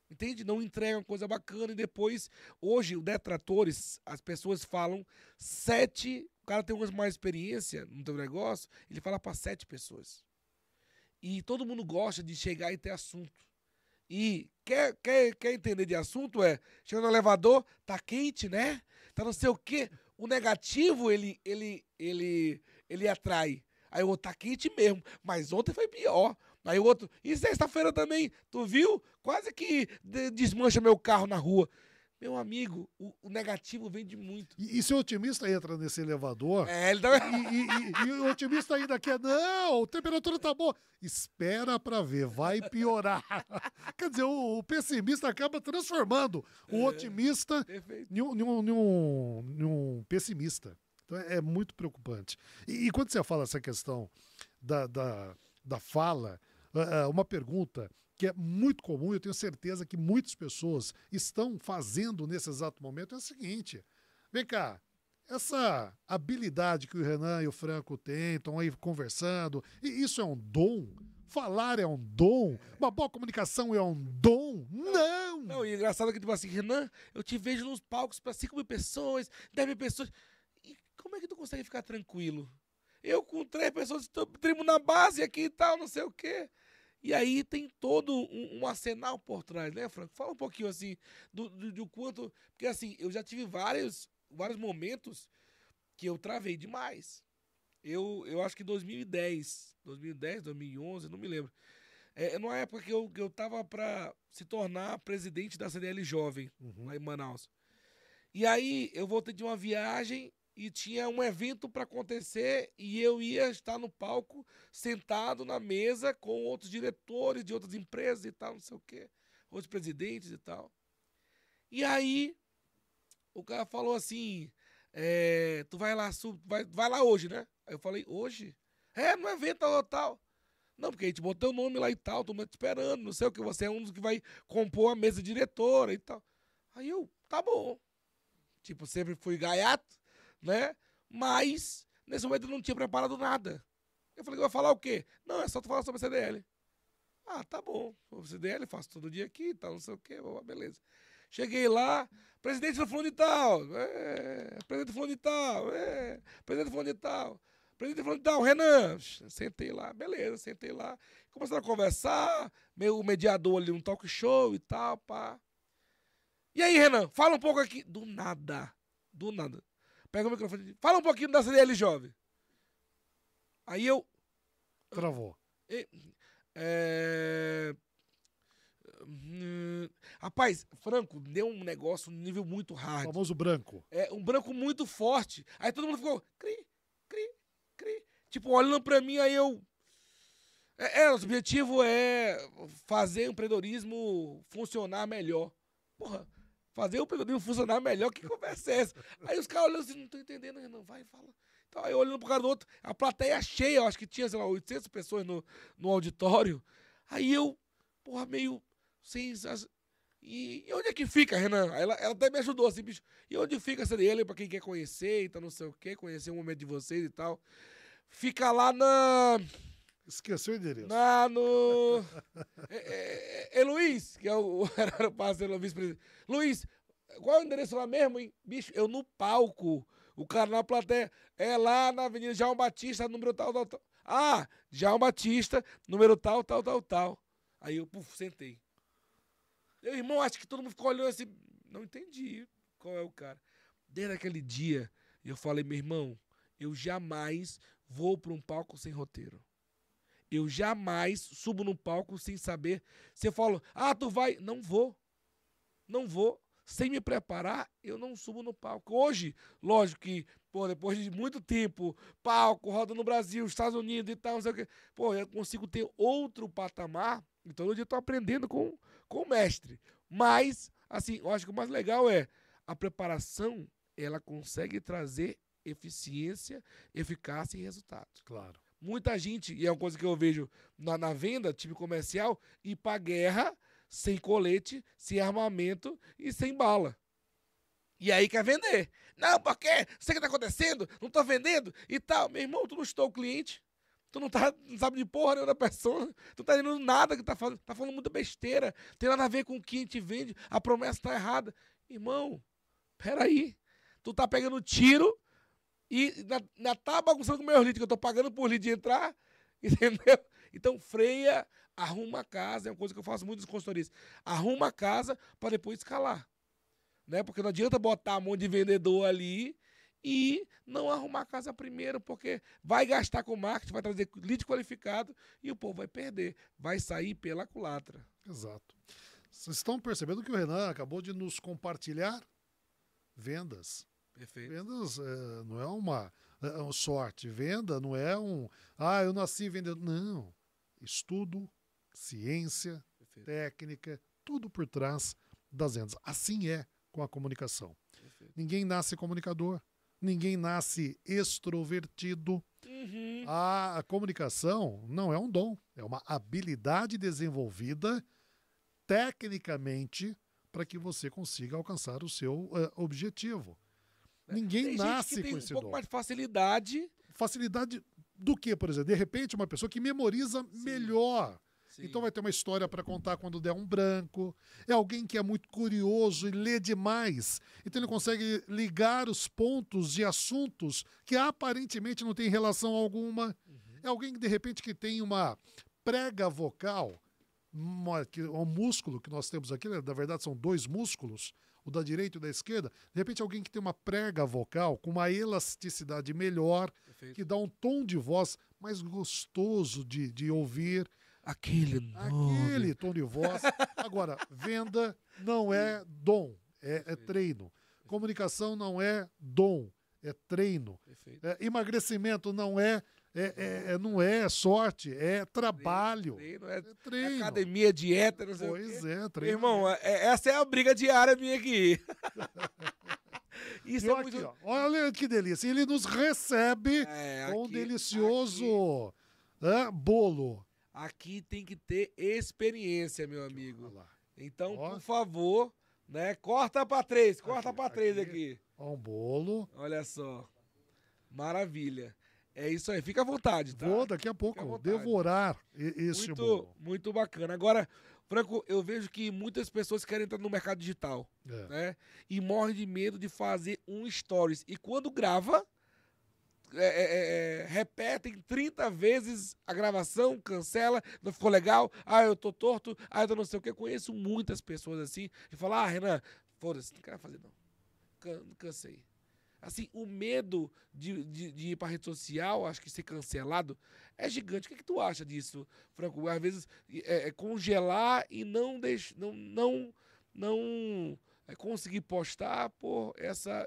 Entende? Não entrega uma coisa bacana e depois, hoje, o detratores, as pessoas falam 7, o cara tem mais experiência no teu negócio, ele fala para 7 pessoas. E todo mundo gosta de chegar e ter assunto. E quer entender de assunto chega no elevador, tá quente, né? Tá não sei o quê. O negativo, ele atrai. Aí o outro, tá quente mesmo, mas ontem foi pior. Aí o outro, e sexta-feira também, tu viu? Quase que desmancha meu carro na rua. Meu amigo, o negativo vende muito. E se o otimista entra nesse elevador, ele também... e o otimista ainda quer, não, a temperatura tá boa. Espera pra ver, vai piorar. Quer dizer, o pessimista acaba transformando o otimista em um pessimista. Então é muito preocupante. E quando você fala essa questão da fala, uma pergunta que é muito comum, eu tenho certeza que muitas pessoas estão fazendo nesse exato momento, é a seguinte: vem cá, essa habilidade que o Renan e o Franco têm, estão aí conversando, e isso é um dom? Falar é um dom? Uma boa comunicação é um dom? Não! Não, e engraçado que, tipo assim, Renan, eu te vejo nos palcos para 5 mil pessoas, 10 mil pessoas. E como é que tu consegue ficar tranquilo? Eu com 3 pessoas trimo na base aqui e tal, não sei o quê. E aí tem todo um arsenal por trás, né, Franco? Fala um pouquinho, assim, do quanto... Porque, assim, eu já tive vários momentos que eu travei demais. Eu acho que em 2010, 2011, não me lembro. Numa época que eu tava para se tornar presidente da CDL Jovem, lá em Manaus. E aí eu voltei de uma viagem e tinha um evento para acontecer e eu ia estar no palco, sentado na mesa com outros diretores de outras empresas e tal, não sei o quê, outros presidentes e tal. E aí o cara falou assim, tu vai lá, vai lá hoje, né? Aí eu falei, hoje? No evento tal. Não, porque a gente botou o nome lá e tal, tô te esperando, não sei o que, você é um dos que vai compor a mesa diretora e tal. Aí eu, tá bom. Tipo, sempre fui gaiato, né? Mas, nesse momento eu não tinha preparado nada. Eu falei, vai falar o quê? Não, é só tu falar sobre a CDL. Ah, tá bom. O CDL faço todo dia aqui e tal, não sei o quê, beleza. Cheguei lá, presidente do fulano de tal, presidente do fulano de tal, presidente do fulano de tal. Apresentei falando, então, Renan, sentei lá, beleza, sentei lá. Começaram a conversar, o mediador ali, um talk show e tal, pá. E aí, Renan, fala um pouco aqui. Do nada. Pega o microfone, fala um pouquinho da CDL Jovem. Aí eu... Travou. Rapaz, Franco, deu um negócio, um nível muito hard. O famoso branco. Um branco muito forte. Aí todo mundo ficou, cri. Tipo, olhando pra mim, aí eu... Nosso objetivo é fazer o empreendedorismo funcionar melhor. Porra, fazer o empreendedorismo funcionar melhor, que conversa é essa? Aí os caras olhando assim, não tô entendendo, Renan, vai, fala. Então, aí olhando pro cara do outro, a plateia cheia, eu acho que tinha, sei lá, 800 pessoas no auditório. Aí eu, porra, meio sem... E onde é que fica, Renan? Ela até me ajudou assim, bicho. E onde fica essa dele pra quem quer conhecer, então não sei o quê, conhecer um momento de vocês e tal. Fica lá na... Esqueceu o endereço. Luiz, que era o parceiro do vice-presidente. Luiz, qual é o endereço lá mesmo, hein? Bicho, eu no palco, o cara na plateia, é lá na Avenida João Batista, número tal. Ah, João Batista, número tal. Aí eu, sentei. Meu irmão, acho que todo mundo ficou olhando assim, não entendi qual é o cara. Desde aquele dia, eu falei, meu irmão, eu jamais vou para um palco sem roteiro. Eu jamais subo num palco sem saber. Você fala, tu vai. Não vou. Sem me preparar, eu não subo no palco. Hoje, lógico que, depois de muito tempo, palco, roda no Brasil, Estados Unidos e tal, não sei o quê. Eu consigo ter outro patamar. E todo dia eu tô aprendendo com o mestre. Mas, assim, eu acho que o mais legal é a preparação, ela consegue trazer eficiência, eficácia e resultado. Claro. Muita gente, e é uma coisa que eu vejo na venda, time comercial, ir pra guerra sem colete, sem armamento e sem bala. E aí quer vender. Não, porque sei o que tá acontecendo, não tô vendendo e tal. Meu irmão, tu não estou o cliente, tu não sabe de porra nenhuma da pessoa, tu não tá entendendo nada que tá falando muita besteira, tem nada a ver com o que a gente vende, a promessa tá errada. Irmão, peraí, tu tá pegando tiro e tá bagunçando com o meu lead, que eu tô pagando por lead de entrar, entendeu? Então freia, arruma a casa, é uma coisa que eu faço muito nas consultorias. Arruma a casa para depois escalar. Né? Porque não adianta botar um monte de vendedor ali e não arrumar a casa primeiro, porque vai gastar com marketing, vai trazer lead qualificado e o povo vai perder, vai sair pela culatra. Exato. Vocês estão percebendo que o Renan acabou de nos compartilhar vendas. Perfeito. Vendas não é uma sorte. Venda não é eu nasci vendedor. Não. Estudo, ciência, Perfeito. Técnica, tudo por trás das vendas. Assim é com a comunicação. Perfeito. Ninguém nasce comunicador. Ninguém nasce extrovertido. Uhum. A comunicação não é um dom. É uma habilidade desenvolvida tecnicamente para que você consiga alcançar o seu objetivo. Ninguém nasce com esse dom. Tem um pouco mais de facilidade. Facilidade do que, por exemplo? De repente, uma pessoa que memoriza melhor. Sim. Então vai ter uma história para contar quando der um branco. É alguém que é muito curioso e lê demais. Então ele consegue ligar os pontos de assuntos que aparentemente não tem relação alguma. É alguém que, de repente, que tem uma prega vocal, um músculo que nós temos aqui, na verdade são dois músculos, o da direita e o da esquerda. De repente alguém que tem uma prega vocal com uma elasticidade melhor, Perfeito. que dá um tom de voz mais gostoso de ouvir. Aquele tom de voz. Agora, venda não é dom, é treino. Comunicação não é dom, é treino. Emagrecimento não é sorte, é trabalho. É treino. Academia, dieta, não sei o quê. Pois é, treino. Irmão, essa é a briga diária minha aqui. Isso é muito... aqui, olha que delícia. Ele nos recebe com um delicioso bolo. Aqui tem que ter experiência, meu amigo. Então, por favor, né? Corta pra três aqui. Um bolo. Olha só. Maravilha. É isso aí, fica à vontade, tá? Vou daqui a pouco devorar esse bolo. Muito bacana. Agora, Franco, eu vejo que muitas pessoas querem entrar no mercado digital, né? E morrem de medo de fazer um stories. E quando grava, repetem 30 vezes a gravação, cancela, não ficou legal, eu tô torto, eu tô não sei o que. Eu conheço muitas pessoas assim, e falam, Renan, foda-se, não quero fazer não. Cansei. Assim, o medo de ir pra rede social, acho que ser cancelado, é gigante. O que tu acha disso, Franco? Às vezes, congelar e não conseguir postar por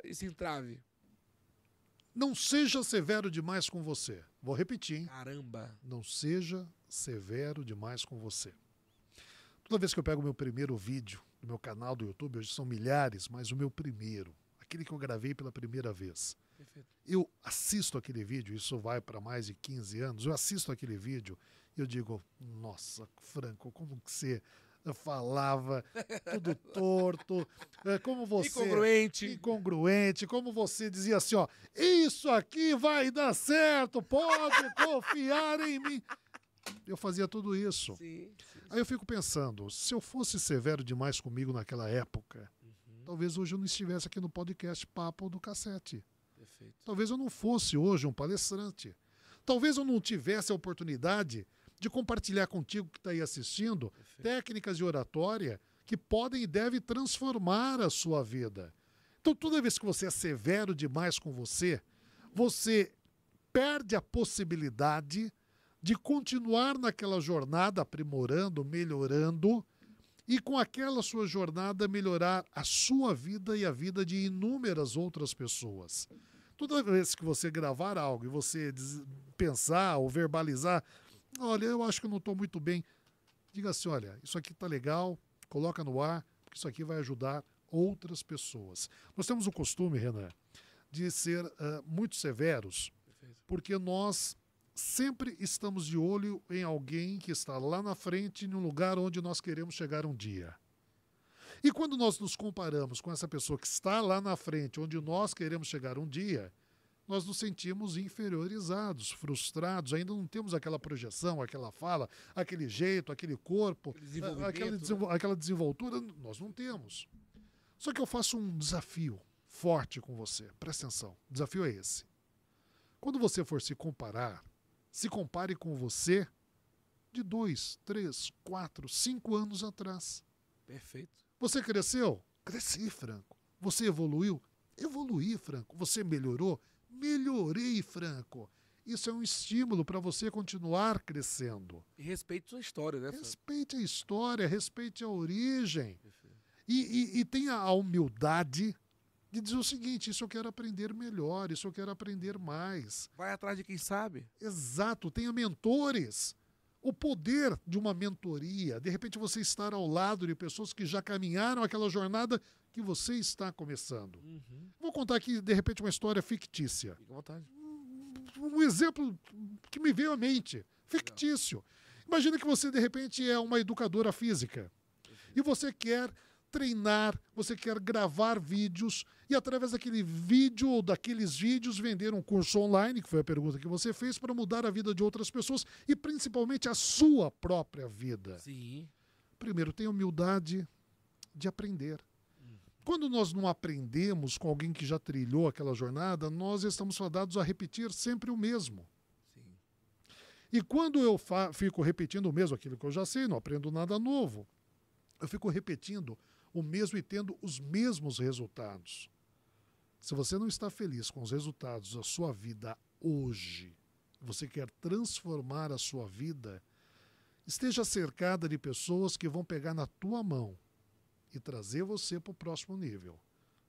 esse entrave. Não seja severo demais com você. Vou repetir, hein? Caramba. Não seja severo demais com você. Toda vez que eu pego o meu primeiro vídeo do meu canal do YouTube, hoje são milhares, mas o meu primeiro, aquele que eu gravei pela primeira vez, Perfeito. eu assisto aquele vídeo, isso vai para mais de 15 anos, eu assisto aquele vídeo e eu digo, nossa, Franco, como que você falava tudo torto, como você... Incongruente, como você dizia assim, ó, isso aqui vai dar certo, pode confiar em mim. Eu fazia tudo isso. Sim. Aí eu fico pensando, se eu fosse severo demais comigo naquela época, talvez hoje eu não estivesse aqui no podcast Papo do Cassete. Perfeito. Talvez eu não fosse hoje um palestrante. Talvez eu não tivesse a oportunidade de compartilhar contigo que está aí assistindo técnicas de oratória que podem e devem transformar a sua vida. Então, toda vez que você é severo demais com você, você perde a possibilidade de continuar naquela jornada aprimorando, melhorando e com aquela sua jornada melhorar a sua vida e a vida de inúmeras outras pessoas. Toda vez que você gravar algo e você pensar ou verbalizar, olha, eu acho que eu não estou muito bem, diga assim, olha, isso aqui está legal, coloca no ar, porque isso aqui vai ajudar outras pessoas. Nós temos o costume, Renan, de ser muito severos, porque nós sempre estamos de olho em alguém que está lá na frente, em um lugar onde nós queremos chegar um dia. E quando nós nos comparamos com essa pessoa que está lá na frente, onde nós queremos chegar um dia, nós nos sentimos inferiorizados, frustrados, ainda não temos aquela projeção, aquela fala, aquele jeito, aquele corpo, aquela desenvoltura, nós não temos. Só que eu faço um desafio forte com você, presta atenção, o desafio é esse. Quando você for se comparar, se compare com você de 2, 3, 4, 5 anos atrás. Perfeito. Você cresceu? Cresci, Franco. Você evoluiu? Evoluí, Franco. Você melhorou? Melhorei, Franco. Isso é um estímulo para você continuar crescendo. E respeite sua história, né, Franco? Respeite a história, respeite a origem. E tenha a humildade de dizer o seguinte, isso eu quero aprender melhor, isso eu quero aprender mais. Vai atrás de quem sabe. Exato, tenha mentores. O poder de uma mentoria, de repente você estar ao lado de pessoas que já caminharam aquela jornada que você está começando. Vou contar aqui, de repente, uma história fictícia. Fica à vontade. Um exemplo que me veio à mente, fictício. Imagina que você, de repente, é uma educadora física e você quer treinar, você quer gravar vídeos e através daquele vídeo ou daqueles vídeos vender um curso online, que foi a pergunta que você fez, para mudar a vida de outras pessoas e principalmente a sua própria vida. Sim. Primeiro, tenha humildade de aprender. Quando nós não aprendemos com alguém que já trilhou aquela jornada, nós estamos fadados a repetir sempre o mesmo. Sim. E quando eu fico repetindo o mesmo, aquilo que eu já sei, não aprendo nada novo, eu fico repetindo o mesmo e tendo os mesmos resultados. Se você não está feliz com os resultados da sua vida hoje, você quer transformar a sua vida, esteja cercada de pessoas que vão pegar na tua mão e trazer você para o próximo nível.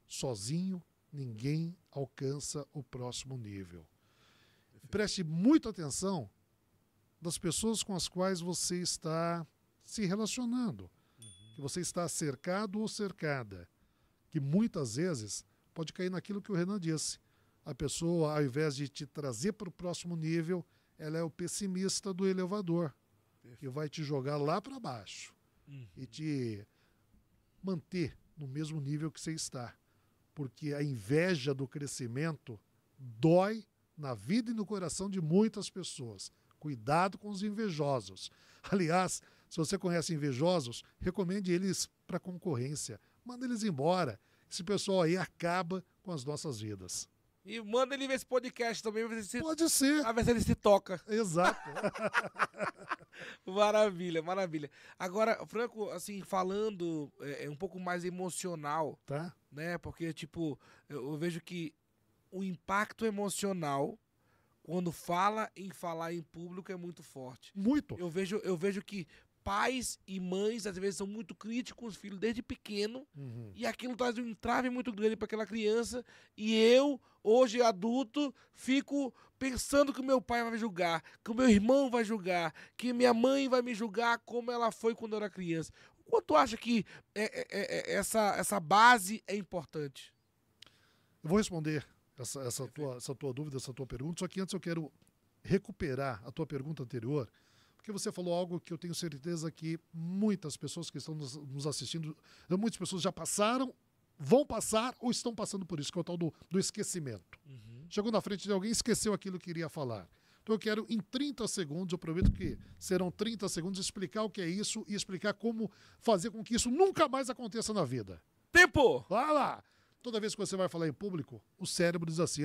Sozinho, ninguém alcança o próximo nível. Preste muita atenção das pessoas com as quais você está se relacionando. Que você está cercado ou cercada, que muitas vezes pode cair naquilo que o Renan disse. A pessoa, ao invés de te trazer para o próximo nível, ela é o pessimista do elevador, que vai te jogar lá para baixo e te manter no mesmo nível que você está. Porque a inveja do crescimento dói na vida e no coração de muitas pessoas. Cuidado com os invejosos. Aliás, se você conhece invejosos, recomende eles para concorrência. Manda eles embora. Esse pessoal aí acaba com as nossas vidas. E manda ele ver esse podcast também, pra ver se, Pode ser. pra ver se ele se toca. Exato. Maravilha, maravilha. Agora, Franco, assim, falando um pouco mais emocional, Tá? né? Porque, tipo, eu vejo que o impacto emocional, quando fala em falar em público, é muito forte. Muito. Eu vejo que pais e mães, às vezes, são muito críticos com os filhos desde pequeno, Uhum. e aquilo traz um entrave muito grande para aquela criança, e eu, hoje adulto, fico pensando que o meu pai vai me julgar, que o meu irmão vai julgar, que minha mãe vai me julgar como ela foi quando eu era criança. O quanto tu acha que essa base é importante? Eu vou responder essa tua dúvida, essa tua pergunta, só que antes eu quero recuperar a tua pergunta anterior, porque você falou algo que eu tenho certeza que muitas pessoas que estão nos assistindo, muitas pessoas já passaram, vão passar ou estão passando por isso, que é o tal do esquecimento. Uhum. Chegou na frente de alguém, esqueceu aquilo que iria falar. Então eu quero, em 30 segundos, eu prometo que serão 30 segundos, explicar o que é isso e explicar como fazer com que isso nunca mais aconteça na vida. Tempo! Vai lá! Toda vez que você vai falar em público, o cérebro diz assim,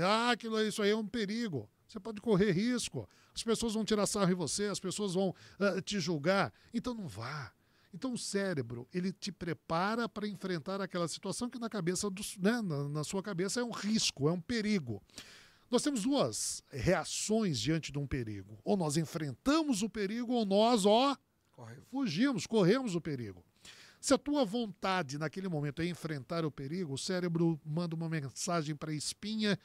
isso aí é um perigo. Você pode correr risco. As pessoas vão tirar sarro em você, as pessoas vão te julgar. Então não vá. Então o cérebro, ele te prepara para enfrentar aquela situação que na cabeça, na sua cabeça é um risco, é um perigo. Nós temos duas reações diante de um perigo. Ou nós enfrentamos o perigo, ou nós, fugimos, corremos o perigo. Se a tua vontade naquele momento é enfrentar o perigo, o cérebro manda uma mensagem para a espinha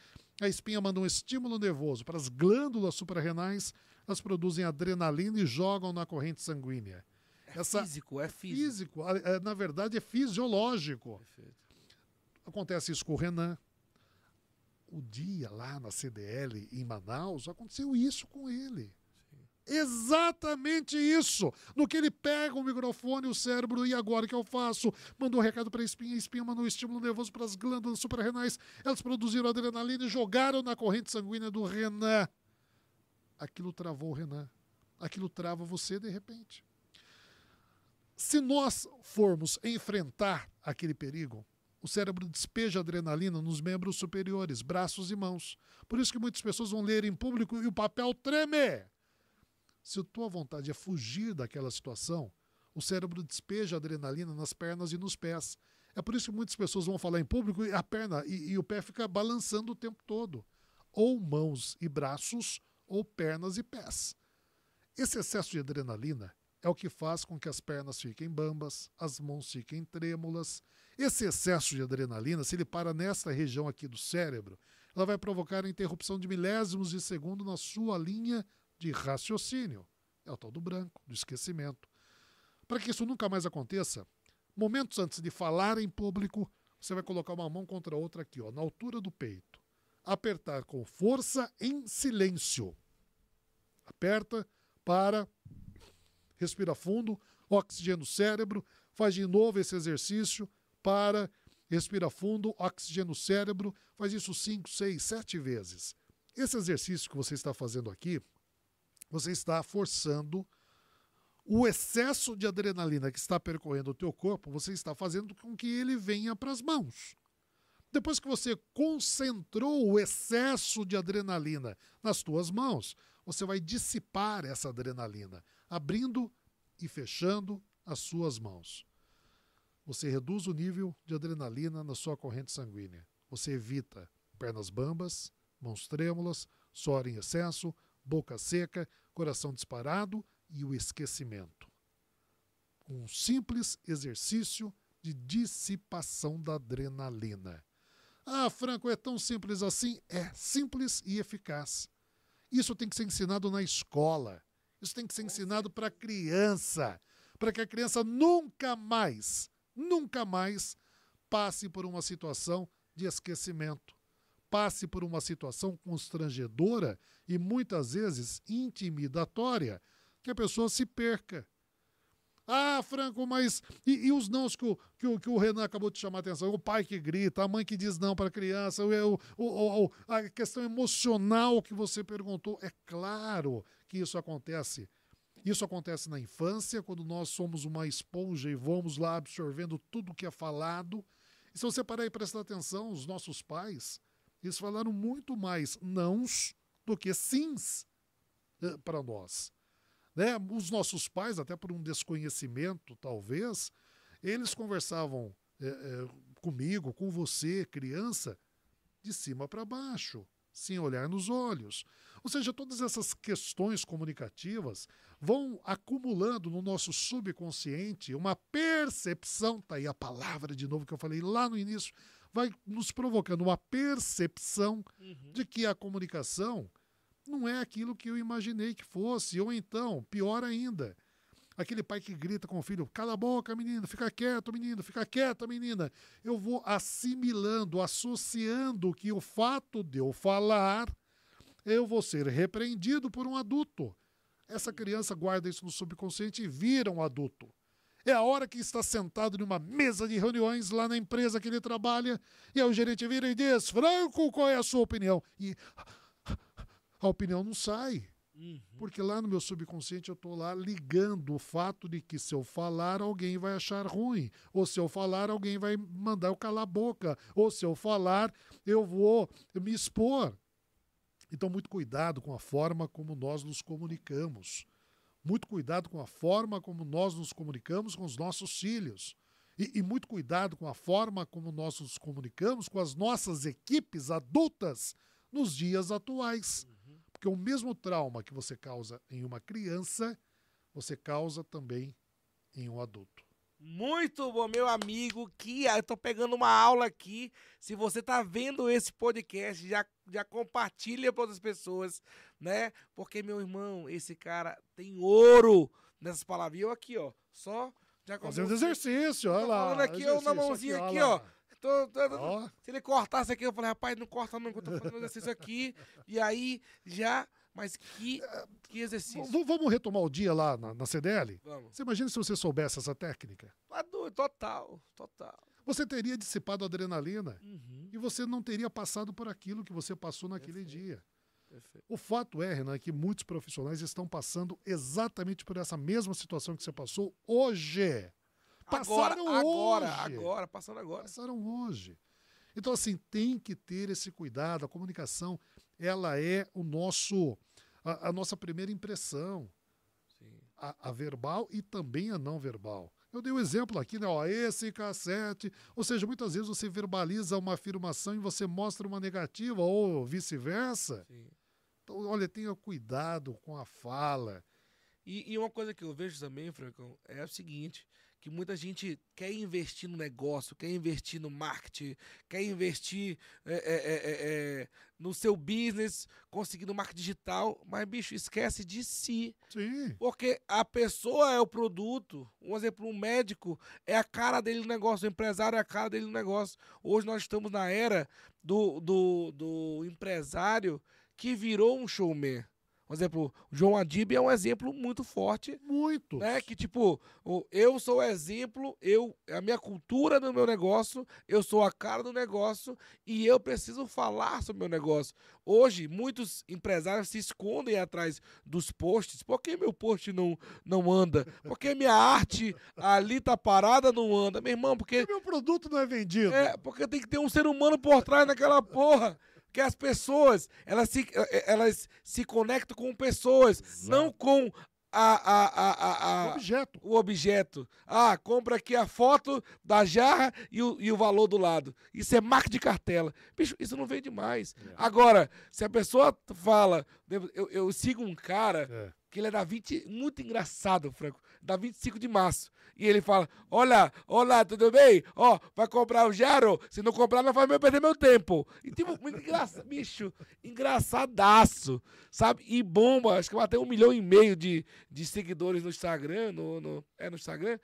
manda um estímulo nervoso para as glândulas suprarrenais, elas produzem adrenalina e jogam na corrente sanguínea. É físico. Na verdade é fisiológico. Perfeito. Acontece isso com o Renan. O dia lá na CDL em Manaus, aconteceu isso com ele. Exatamente isso. No que ele pega o microfone, o cérebro, e agora o que eu faço? Mandou um recado para a espinha mandou um estímulo nervoso para as glândulas suprarrenais, elas produziram adrenalina e jogaram na corrente sanguínea do Renan. Aquilo travou o Renan. Aquilo trava você de repente. Se nós formos enfrentar aquele perigo, o cérebro despeja adrenalina nos membros superiores, braços e mãos. Por isso que muitas pessoas vão ler em público e o papel treme. Se a tua vontade é fugir daquela situação, o cérebro despeja adrenalina nas pernas e nos pés. É por isso que muitas pessoas vão falar em público e a perna e o pé fica balançando o tempo todo. Ou mãos e braços, ou pernas e pés. Esse excesso de adrenalina é o que faz com que as pernas fiquem bambas, as mãos fiquem trêmulas. Esse excesso de adrenalina, se ele para nesta região aqui do cérebro, ela vai provocar a interrupção de milésimos de segundo na sua linha de raciocínio. É o tal do branco, do esquecimento. Para que isso nunca mais aconteça, momentos antes de falar em público, você vai colocar uma mão contra a outra aqui, na altura do peito. Apertar com força em silêncio. Aperta, para, respira fundo, oxigena o cérebro, faz de novo esse exercício, para, respira fundo, oxigena o cérebro, faz isso 5, 6, 7 vezes. Esse exercício que você está fazendo aqui, você está forçando o excesso de adrenalina que está percorrendo o teu corpo, você está fazendo com que ele venha para as mãos. Depois que você concentrou o excesso de adrenalina nas tuas mãos, você vai dissipar essa adrenalina, abrindo e fechando as suas mãos. Você reduz o nível de adrenalina na sua corrente sanguínea. Você evita pernas bambas, mãos trêmulas, suor em excesso, boca seca, coração disparado e o esquecimento. Um simples exercício de dissipação da adrenalina. Franco, é tão simples assim? É simples e eficaz. Isso tem que ser ensinado na escola. Isso tem que ser ensinado para a criança. Para que a criança nunca mais passe por uma situação de esquecimento. Passe por uma situação constrangedora e muitas vezes intimidatória, que a pessoa se perca. Franco, mas e os nãos que o Renan acabou de chamar a atenção? O pai que grita, a mãe que diz não para a criança, a questão emocional que você perguntou. É claro que isso acontece. Isso acontece na infância, quando nós somos uma esponja e vamos lá absorvendo tudo que é falado. E se você parar e prestar atenção, os nossos pais, Eles falaram muito mais nãos do que sims para nós. Né? Os nossos pais, até por um desconhecimento, talvez, eles conversavam comigo, com você, criança, de cima para baixo, sem olhar nos olhos. Ou seja, todas essas questões comunicativas vão acumulando no nosso subconsciente uma percepção, tá aí a palavra de novo que eu falei lá no início, vai nos provocando uma percepção de que a comunicação não é aquilo que eu imaginei que fosse, ou então, pior ainda, aquele pai que grita com o filho, cala a boca, menino, fica quieto, menino, fica quieta, menina. Eu vou assimilando, associando que o fato de eu falar, eu vou ser repreendido por um adulto. Essa criança guarda isso no subconsciente e vira um adulto. É a hora que está sentado numa mesa de reuniões lá na empresa que ele trabalha, e aí o gerente vira e diz, Franco, qual é a sua opinião? E a opinião não sai. Porque lá no meu subconsciente eu estou lá ligando o fato de que se eu falar alguém vai achar ruim, ou se eu falar alguém vai mandar eu calar a boca, ou se eu falar eu vou me expor. Então muito cuidado com a forma como nós nos comunicamos. Muito cuidado com a forma como nós nos comunicamos com os nossos filhos. E muito cuidado com a forma como nós nos comunicamos com as nossas equipes adultas nos dias atuais. Porque o mesmo trauma que você causa em uma criança, você causa também em um adulto. Muito bom, meu amigo, que eu tô pegando uma aula aqui. Se você tá vendo esse podcast, já compartilha para outras pessoas, né? Porque, meu irmão, esse cara tem ouro nessas palavras. E eu aqui, ó, só... já fazendo exercício, olha lá. Falando aqui, eu na mãozinha aqui, ó. Se ele cortasse aqui, eu falei, rapaz, não corta não, que eu tô fazendo exercício aqui. E aí, já... Mas que exercício. Vamos retomar o dia lá na CDL? Vamos. Você imagina se você soubesse essa técnica? Total. Você teria dissipado a adrenalina e você não teria passado por aquilo que você passou naquele dia. Perfeito. O fato é, Renan, que muitos profissionais estão passando exatamente por essa mesma situação que você passou hoje. Passaram Agora. Passaram hoje. Então, assim, tem que ter esse cuidado. A comunicação, ela é a nossa primeira impressão. Sim. A verbal e também a não verbal. Eu dei um exemplo aqui, né? Ó, esse cassete. Ou seja, muitas vezes você verbaliza uma afirmação e você mostra uma negativa ou vice-versa. Sim. Então, olha, tenha cuidado com a fala. E uma coisa que eu vejo também, Francão, é o seguinte, que muita gente quer investir no negócio, quer investir no marketing, quer investir no seu business, conseguir no marketing digital, mas, bicho, esquece de si. Sim. Porque a pessoa é o produto. Um exemplo, um médico é a cara dele no negócio, o empresário é a cara dele no negócio. Hoje nós estamos na era do empresário que virou um showman. Por exemplo, o João Adib é um exemplo muito forte. Muito. Né? Que, tipo, eu sou o exemplo, a minha cultura no meu negócio, eu sou a cara do negócio e eu preciso falar sobre o meu negócio. Hoje, muitos empresários se escondem atrás dos posts. Por que meu post não anda? Por que minha arte ali tá parada, não anda? Meu irmão, porque... meu produto não é vendido. Porque tem que ter um ser humano por trás daquela porra. Que as pessoas, elas se conectam com pessoas, exato, não com o objeto. Ah, compra aqui a foto da jarra e o valor do lado. Isso é marca de cartela. Bicho, isso não vende mais. Agora, se a pessoa fala... Eu sigo um cara que ele é da 20... Muito engraçado, Franco. Da 25 de março. E ele fala, olá, tudo bem? Ó, vai comprar o Jaro? Se não comprar, não vai perder meu tempo. E tipo, bicho, engraçadaço, sabe? E bomba, acho que bateu 1,5 milhão de seguidores no Instagram, no Instagram.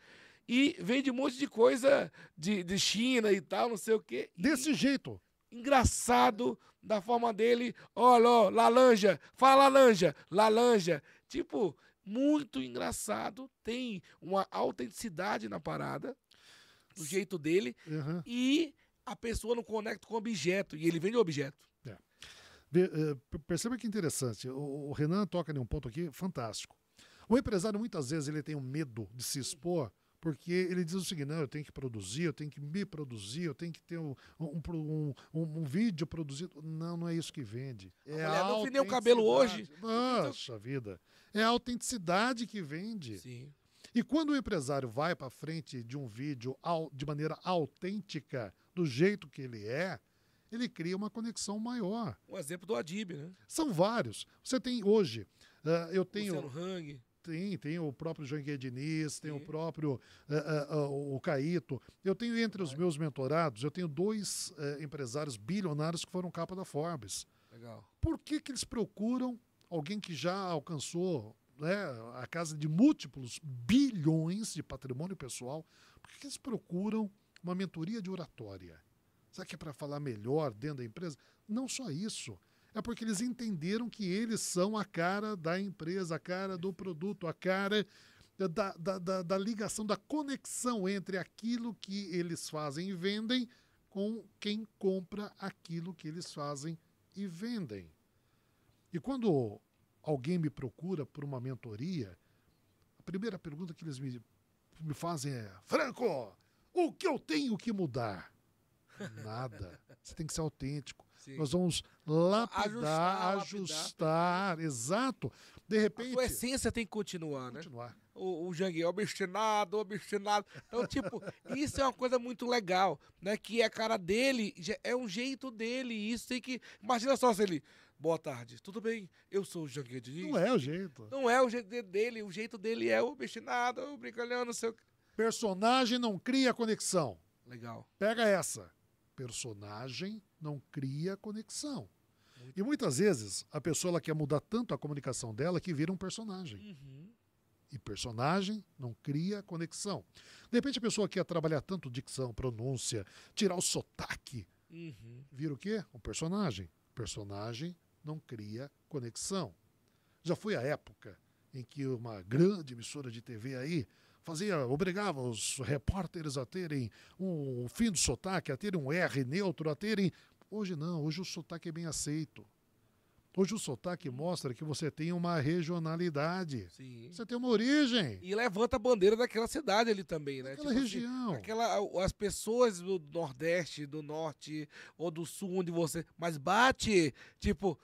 E vende um monte de coisa de China e tal, não sei o quê. Desse jeito. Engraçado, da forma dele. Olha, ó, Lalanja, fala Lalanja. Tipo... Muito engraçado, tem uma autenticidade na parada, do jeito dele, e a pessoa não conecta com o objeto, e ele vende o objeto. Perceba que interessante, o Renan toca em um ponto aqui fantástico. O empresário, muitas vezes, ele tem um medo de se expor Porque ele diz o seguinte, não, eu tenho que produzir, eu tenho que me produzir, eu tenho que ter um vídeo produzido. Não, não é isso que vende. É a não finei o cabelo hoje. Nossa vida. É a autenticidade que vende. Sim. E quando o empresário vai para frente de um vídeo de maneira autêntica, do jeito que ele cria uma conexão maior. Um exemplo do Adib, né? São vários. Você tem hoje, eu tenho... Luciano Hang. Tem o próprio Janguier Diniz, tem o próprio o Caíto. Eu tenho entre os meus mentorados, eu tenho 2 empresários bilionários que foram capa da Forbes. Legal. Por que eles procuram alguém que já alcançou, né, a casa de múltiplos bilhões de patrimônio pessoal? Por que eles procuram uma mentoria de oratória? Será que é para falar melhor dentro da empresa? Não só isso. É porque eles entenderam que eles são a cara da empresa, a cara do produto, a cara da ligação, da conexão entre aquilo que eles fazem e vendem com quem compra aquilo que eles fazem e vendem. E quando alguém me procura por uma mentoria, a primeira pergunta que eles me fazem é: Franco, o que eu tenho que mudar? Nada. Você tem que ser autêntico. Sim. Nós vamos lapidar, ajustar. Exato. De repente... A tua essência tem que continuar, né? O Janguier, obstinado. Então, tipo, isso é uma coisa muito legal, né? Que é a cara dele, é um jeito dele. Isso tem que... Imagina só se ele... Boa tarde, tudo bem? Eu sou o Janguier Diniz. Não é o jeito. Não é o jeito dele. O jeito dele é o obstinado, o brincalhão, não sei o que. Personagem não cria conexão. Legal. Pega essa. Personagem não cria conexão. E muitas vezes a pessoa ela quer mudar tanto a comunicação dela que vira um personagem. Uhum. E personagem não cria conexão. De repente a pessoa quer trabalhar tanto dicção, pronúncia, tirar o sotaque. Uhum. Vira o quê? Um personagem. Personagem não cria conexão. Já foi a época em que uma grande emissora de TV aí obrigava os repórteres a terem um fim do sotaque, a terem um R neutro, a terem... Hoje não, hoje o sotaque é bem aceito. Hoje o sotaque mostra que você tem uma regionalidade. Sim. Você tem uma origem. E levanta a bandeira daquela cidade ali também, né? Daquela região. Assim, as pessoas do Nordeste, do Norte ou do Sul, onde você... Mas bate, tipo,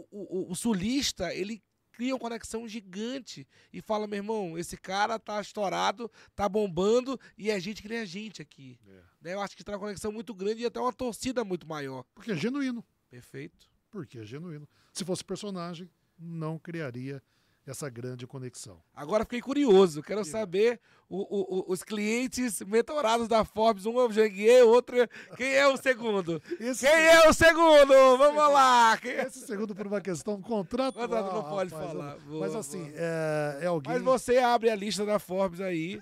o sulista, ele cria uma conexão gigante e fala, meu irmão, esse cara tá estourado, tá bombando e é gente que nem a gente aqui. Né? Eu acho que tem uma conexão muito grande e até uma torcida muito maior. Porque é genuíno. Perfeito. Porque é genuíno. Se fosse personagem, não criaria essa grande conexão. Agora fiquei curioso, quero saber os clientes mentorados da Forbes, um é o Janguier, outro quem é o segundo? Quem é o segundo? Vamos lá! Esse segundo por uma questão contratual. Não pode falar. Mas assim, é alguém... Mas você abre a lista da Forbes aí,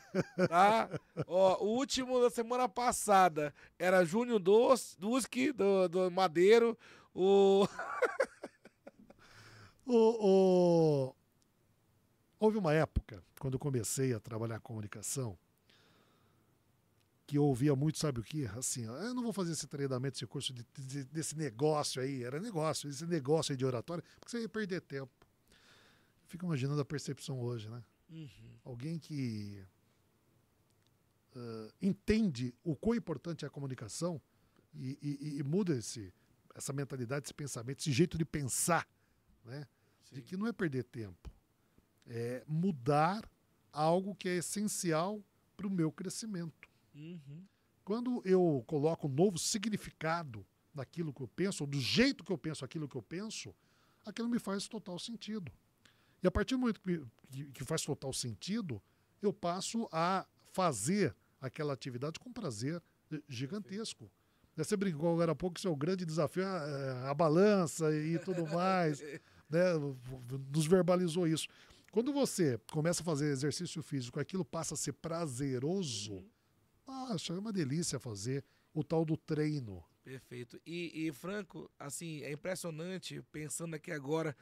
tá? Ó, o último da semana passada era Júnior Duski, do Madeiro, Houve uma época, quando eu comecei a trabalhar com comunicação, que eu ouvia muito, sabe o quê? Assim, eu não vou fazer esse treinamento, esse curso desse negócio aí, esse negócio aí de oratória, porque você ia perder tempo. Fico imaginando a percepção hoje, né? Uhum. Alguém que entende o quão importante é a comunicação e muda essa mentalidade, esse pensamento, esse jeito de pensar, né? Sim. De que não é perder tempo. É mudar algo que é essencial para o meu crescimento. Uhum. Quando eu coloco um novo significado naquilo que eu penso, ou do jeito que eu penso aquilo que eu penso, aquilo me faz total sentido. E a partir do momento que faz total sentido, eu passo a fazer aquela atividade com prazer gigantesco. Você brincou agora há pouco que isso é o grande desafio, a balança e tudo mais, né? Nos verbalizou isso. Quando você começa a fazer exercício físico, aquilo passa a ser prazeroso, é uma delícia fazer o tal do treino. Perfeito. E Franco, assim, é impressionante, pensando aqui agora,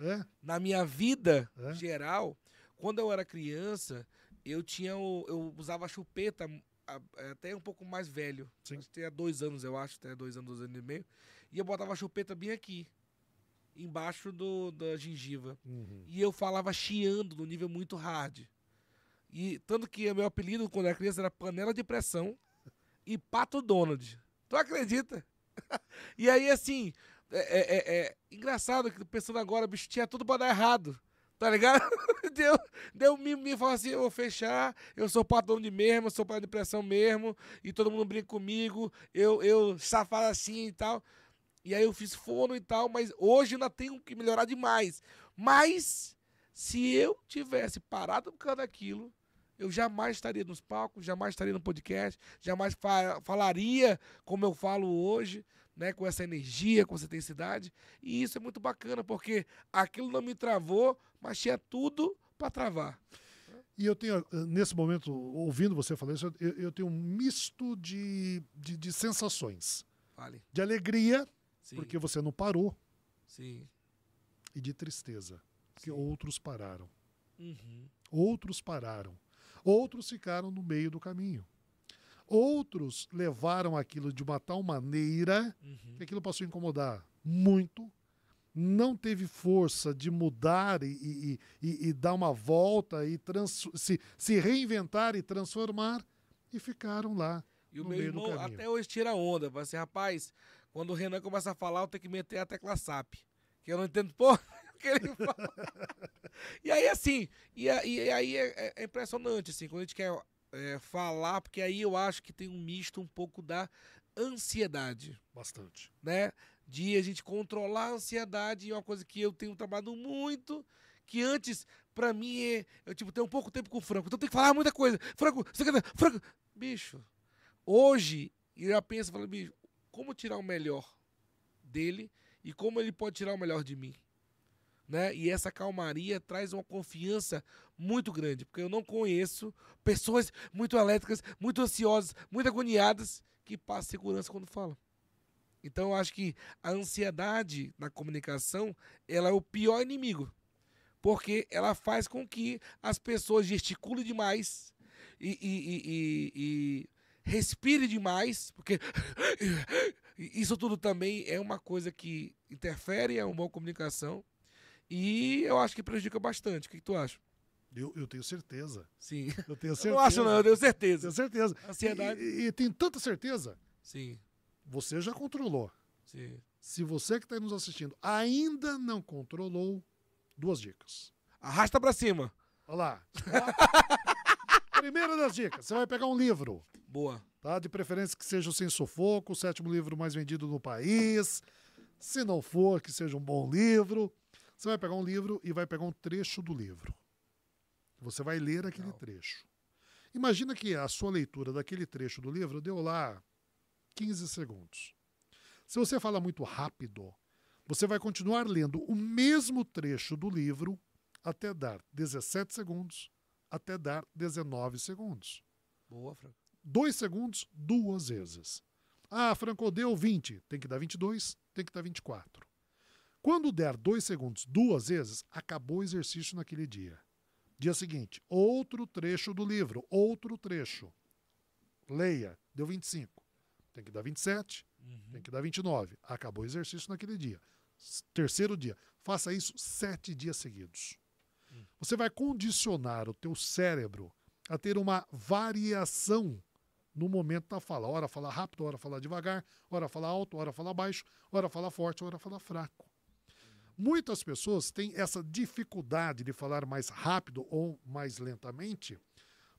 na minha vida geral, quando eu era criança, eu usava chupeta até um pouco mais velho. Sim. Acho que tinha 2 anos, eu acho, até 2 anos, 2 anos e meio. E eu botava a chupeta bem aqui, embaixo da gengiva. Uhum. E eu falava chiando no nível muito hard. E tanto que o meu apelido quando era criança era Panela de Pressão e Pato Donald. Tu acredita? E aí, assim, engraçado que pensando agora, bicho, tinha tudo pra dar errado. Tá ligado? Deu me falou assim, eu vou fechar, eu sou Pato Donald mesmo, eu sou Panela de Pressão mesmo, e todo mundo brinca comigo, eu safado assim e tal. E aí eu fiz fono e tal, mas hoje ainda tenho que melhorar demais. Mas, se eu tivesse parado por causa daquilo, eu jamais estaria nos palcos, jamais estaria no podcast, jamais falaria como eu falo hoje, né, com essa energia, com essa intensidade. E isso é muito bacana, porque aquilo não me travou, mas tinha tudo para travar. E eu tenho, nesse momento, ouvindo você falar isso, eu tenho um misto de sensações. Fale. De alegria, Sim. porque você não parou, Sim. e de tristeza, porque Sim. outros pararam. Uhum. Outros pararam. Outros ficaram no meio do caminho. Outros levaram aquilo de uma tal maneira que aquilo passou a incomodar muito, não teve força de mudar e dar uma volta e se reinventar e transformar e ficaram lá. E o no meu meio do irmão caminho. até hoje tira onda. Fala assim, rapaz, quando o Renan começa a falar, eu tenho que meter a tecla SAP. Que eu não entendo porra que ele fala. E aí, assim, e aí é impressionante, assim, quando a gente quer falar, porque aí eu acho que tem um misto um pouco da ansiedade, Bastante. né? De a gente controlar a ansiedade, e é uma coisa que eu tenho trabalhado muito, que antes, pra mim, eu tipo, tenho pouco tempo com o Franco, então tem que falar muita coisa. Franco, Franco, bicho, hoje, eu já penso, falo, bicho, como tirar o melhor dele e como ele pode tirar o melhor de mim? Né? E essa calmaria traz uma confiança muito grande, porque eu não conheço pessoas muito elétricas, muito ansiosas, muito agoniadas, que passam segurança quando falam. Então eu acho que a ansiedade na comunicação, ela é o pior inimigo, porque ela faz com que as pessoas gesticulem demais e respirem demais, porque isso tudo também é uma coisa que interfere em uma boa comunicação. E eu acho que prejudica bastante. O que tu acha? Eu tenho certeza. Sim. Eu tenho certeza. Eu não acho não, eu tenho certeza. Tenho certeza. Ansiedade. E tenho tanta certeza. Sim. Você já controlou. Sim. Se você que está nos assistindo ainda não controlou, 2 dicas. Arrasta pra cima. Olha lá. Primeira das dicas, você vai pegar um livro. Boa. Tá? De preferência que seja o Sem Sufoco, o 7º livro mais vendido no país. Se não for, que seja um bom livro. Você vai pegar um livro e vai pegar um trecho do livro. Você vai ler aquele trecho. Imagina que a sua leitura daquele trecho do livro deu lá 15 segundos. Se você fala muito rápido, você vai continuar lendo o mesmo trecho do livro até dar 17 segundos, até dar 19 segundos. Boa, Franco. 2 segundos, 2 vezes. Ah, Franco, deu 20. Tem que dar 22, tem que dar 24. Quando der 2 segundos 2 vezes, acabou o exercício naquele dia. Dia seguinte, outro trecho do livro, outro trecho. Leia, deu 25. Tem que dar 27, tem que dar 29. Acabou o exercício naquele dia. Terceiro dia, faça isso 7 dias seguidos. Você vai condicionar o teu cérebro a ter uma variação no momento da fala. Hora falar rápido, hora falar devagar, hora falar alto, hora falar baixo, hora falar forte, hora falar fraco. Muitas pessoas têm essa dificuldade de falar mais rápido ou mais lentamente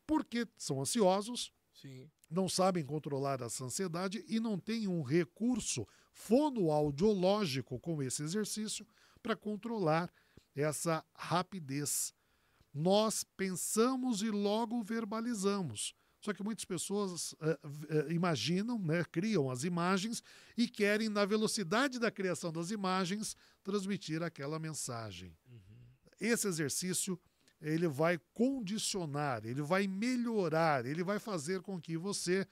porque são ansiosos, Sim. não sabem controlar essa ansiedade e não têm um recurso fonoaudiológico com esse exercício para controlar essa rapidez. Nós pensamos e logo verbalizamos. Só que muitas pessoas imaginam, né, criam as imagens e querem, na velocidade da criação das imagens, transmitir aquela mensagem. Esse exercício, ele vai condicionar, ele vai melhorar, ele vai fazer com que você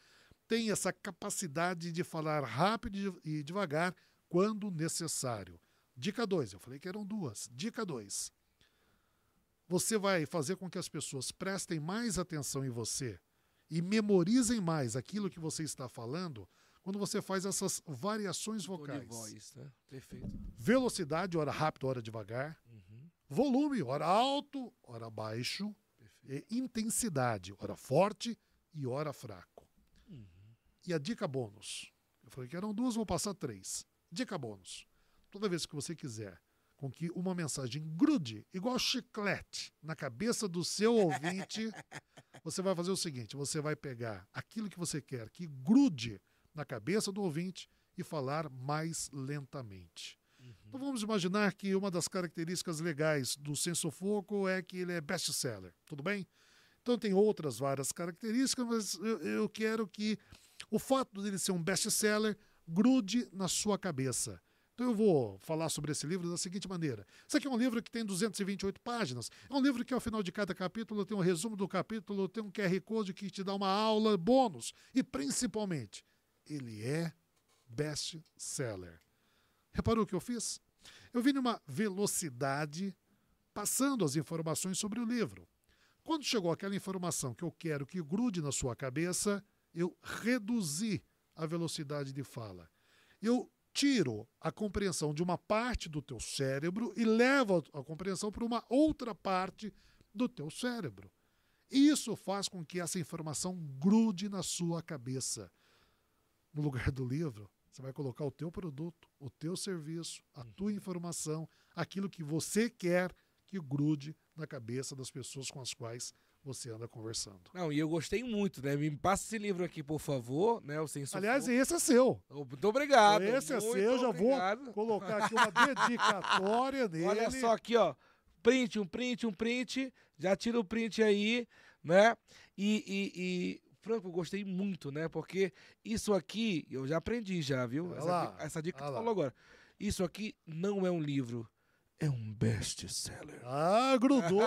tenha essa capacidade de falar rápido e devagar quando necessário. Dica 2, eu falei que eram 2. Dica 2. Você vai fazer com que as pessoas prestem mais atenção em você e memorizem mais aquilo que você está falando quando você faz essas variações vocais. De voz, né? Perfeito. Velocidade, hora rápido, hora devagar. Volume, hora alto, hora baixo. Perfeito. intensidade, ora forte e ora fraco. E a dica bônus, eu falei que eram 2, vou passar 3. Dica bônus, toda vez que você quiser com que uma mensagem grude, igual chiclete, na cabeça do seu ouvinte, você vai fazer o seguinte, você vai pegar aquilo que você quer que grude na cabeça do ouvinte e falar mais lentamente. Então vamos imaginar que uma das características legais do Sem Sufoco é que ele é best-seller, tudo bem? Então tem outras várias características, mas eu quero que o fato dele ser um best-seller grude na sua cabeça. Então eu vou falar sobre esse livro da seguinte maneira. Isso aqui é um livro que tem 228 páginas. É um livro que ao final de cada capítulo tem um resumo do capítulo, tem um QR Code que te dá uma aula bônus. E principalmente, ele é best-seller. Reparou o que eu fiz? Eu vim numa velocidade passando as informações sobre o livro. Quando chegou aquela informação que eu quero que grude na sua cabeça, eu reduzi a velocidade de fala. Eu tiro a compreensão de uma parte do teu cérebro e levo a compreensão para uma outra parte do teu cérebro. E isso faz com que essa informação grude na sua cabeça. No lugar do livro, você vai colocar o teu produto, o teu serviço, a tua informação, aquilo que você quer que grude na cabeça das pessoas com as quais você anda conversando. Não, e eu gostei muito, né? Me passa esse livro aqui, por favor, né? O Sem Sufoco. Aliás, esse é seu. Muito obrigado. Esse é seu, já vou colocar aqui uma dedicatória nele. Olha só aqui, ó. Print, um print. Já tira o print aí, né? Franco, gostei muito, né? Porque isso aqui, eu já aprendi já, viu? Essa dica que tu falou agora. Isso aqui não é um livro, é um best-seller. Ah, grudou!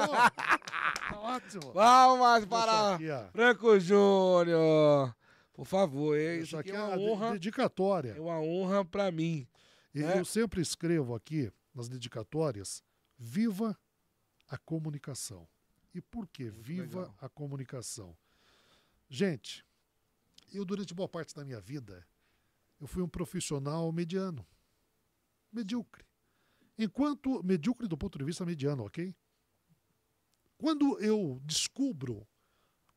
Ótimo! Palmas para Franco Júnior! Por favor, isso aqui é uma honra. Dedicatória. É uma honra para mim. Eu sempre escrevo aqui nas dedicatórias, viva a comunicação. E por que viva a comunicação? Gente, eu durante boa parte da minha vida, eu fui um profissional mediano, medíocre. Medíocre do ponto de vista mediano, ok? Quando eu descubro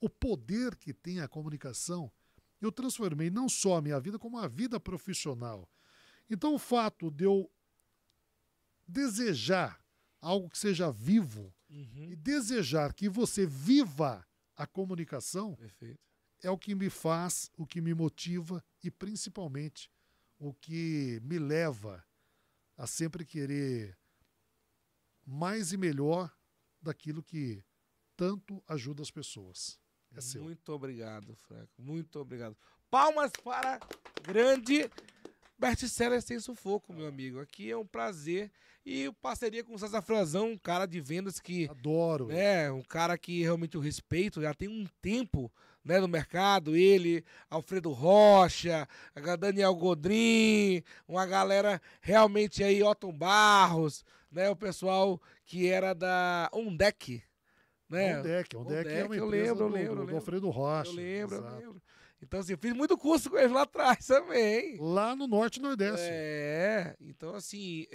o poder que tem a comunicação, eu transformei não só a minha vida, como a vida profissional. Então o fato de eu desejar algo que seja vivo e desejar que você viva a comunicação, perfeito, é o que me faz, o que me motiva e principalmente o que me leva a sempre querer mais e melhor daquilo que tanto ajuda as pessoas. É seu. Muito obrigado, Franco. Muito obrigado. Palmas para grande best-seller Sem Sufoco, meu amigo. Aqui é um prazer. E parceria com o César Frazão, um cara de vendas que... Adoro. Um cara que realmente eu respeito. Já tem um tempo, né, no mercado. Ele, Alfredo Rocha, Daniel Godrin, uma galera realmente aí, Otton Barros, né, o pessoal que era da Ondec, né? Ondec é uma empresa do Alfredo Rocha. Eu lembro. Então, assim, eu fiz muito curso com eles lá atrás também. Lá no Norte e Nordeste. Então, assim,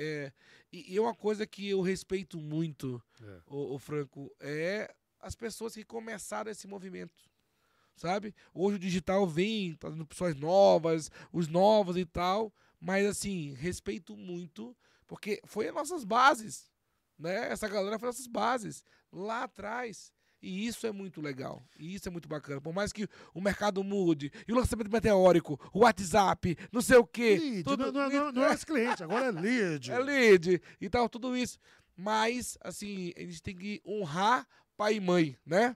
e uma coisa que eu respeito muito, o Franco, é as pessoas que começaram esse movimento, sabe? Hoje o digital vem trazendo pessoas novas, os novos e tal, mas, assim, respeito muito, porque foi as nossas bases, né? Essa galera foi as nossas bases lá atrás. E isso é muito legal. E isso é muito bacana. Por mais que o mercado mude, e o lançamento meteórico, o WhatsApp, não sei o quê. Lead, tudo, não é esse cliente, agora é lead. É lead e tal, tudo isso. Mas, assim, a gente tem que honrar pai e mãe, né?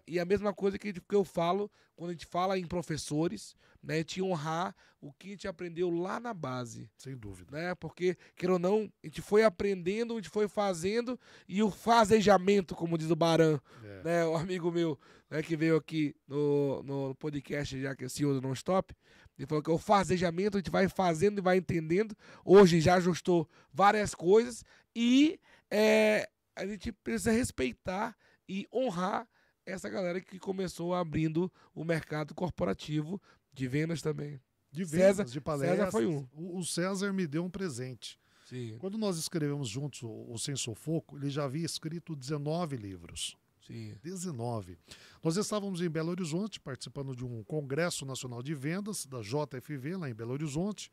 E a mesma coisa que eu falo quando a gente fala em professores, né? A gente honrar o que a gente aprendeu lá na base. Sem dúvida. Né? Porque, queira ou não, a gente foi aprendendo, a gente foi fazendo, e o fazejamento, como diz o Baran, né? O amigo meu, né, que veio aqui no podcast, já que é CEO do Non-Stop, ele falou que o fazejamento a gente vai fazendo e vai entendendo. Hoje já ajustou várias coisas e a gente precisa respeitar e honrar essa galera que começou abrindo o mercado corporativo de vendas também. De vendas, César, de palestras. César foi um. O César me deu um presente. Sim. Quando nós escrevemos juntos o Sem Sufoco, ele já havia escrito 19 livros. Sim. 19. Nós estávamos em Belo Horizonte, participando de um Congresso Nacional de Vendas, da JFV, lá em Belo Horizonte.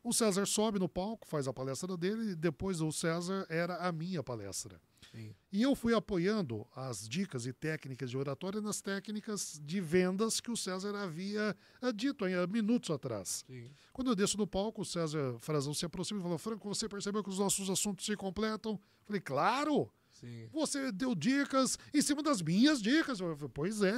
O César sobe no palco, faz a palestra dele, e depois o César era a minha palestra. Sim. E eu fui apoiando as dicas e técnicas de oratória nas técnicas de vendas que o César havia dito há minutos atrás. Sim. Quando eu desço do palco, o César Frazão se aproxima e falou: Franco, você percebeu que os nossos assuntos se completam? Falei, claro! Sim. Você deu dicas em cima das minhas dicas. Eu falei, pois é,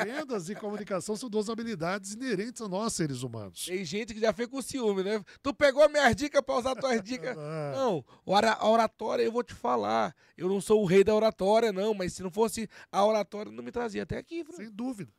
vendas e comunicação são duas habilidades inerentes a nós, seres humanos. Tem gente que já fez com ciúme, né? Tu pegou minhas dicas pra usar tuas dicas. Não, a oratória eu vou te falar. Eu não sou o rei da oratória, não, mas se não fosse a oratória, não me trazia até aqui, Franco. Sem dúvida.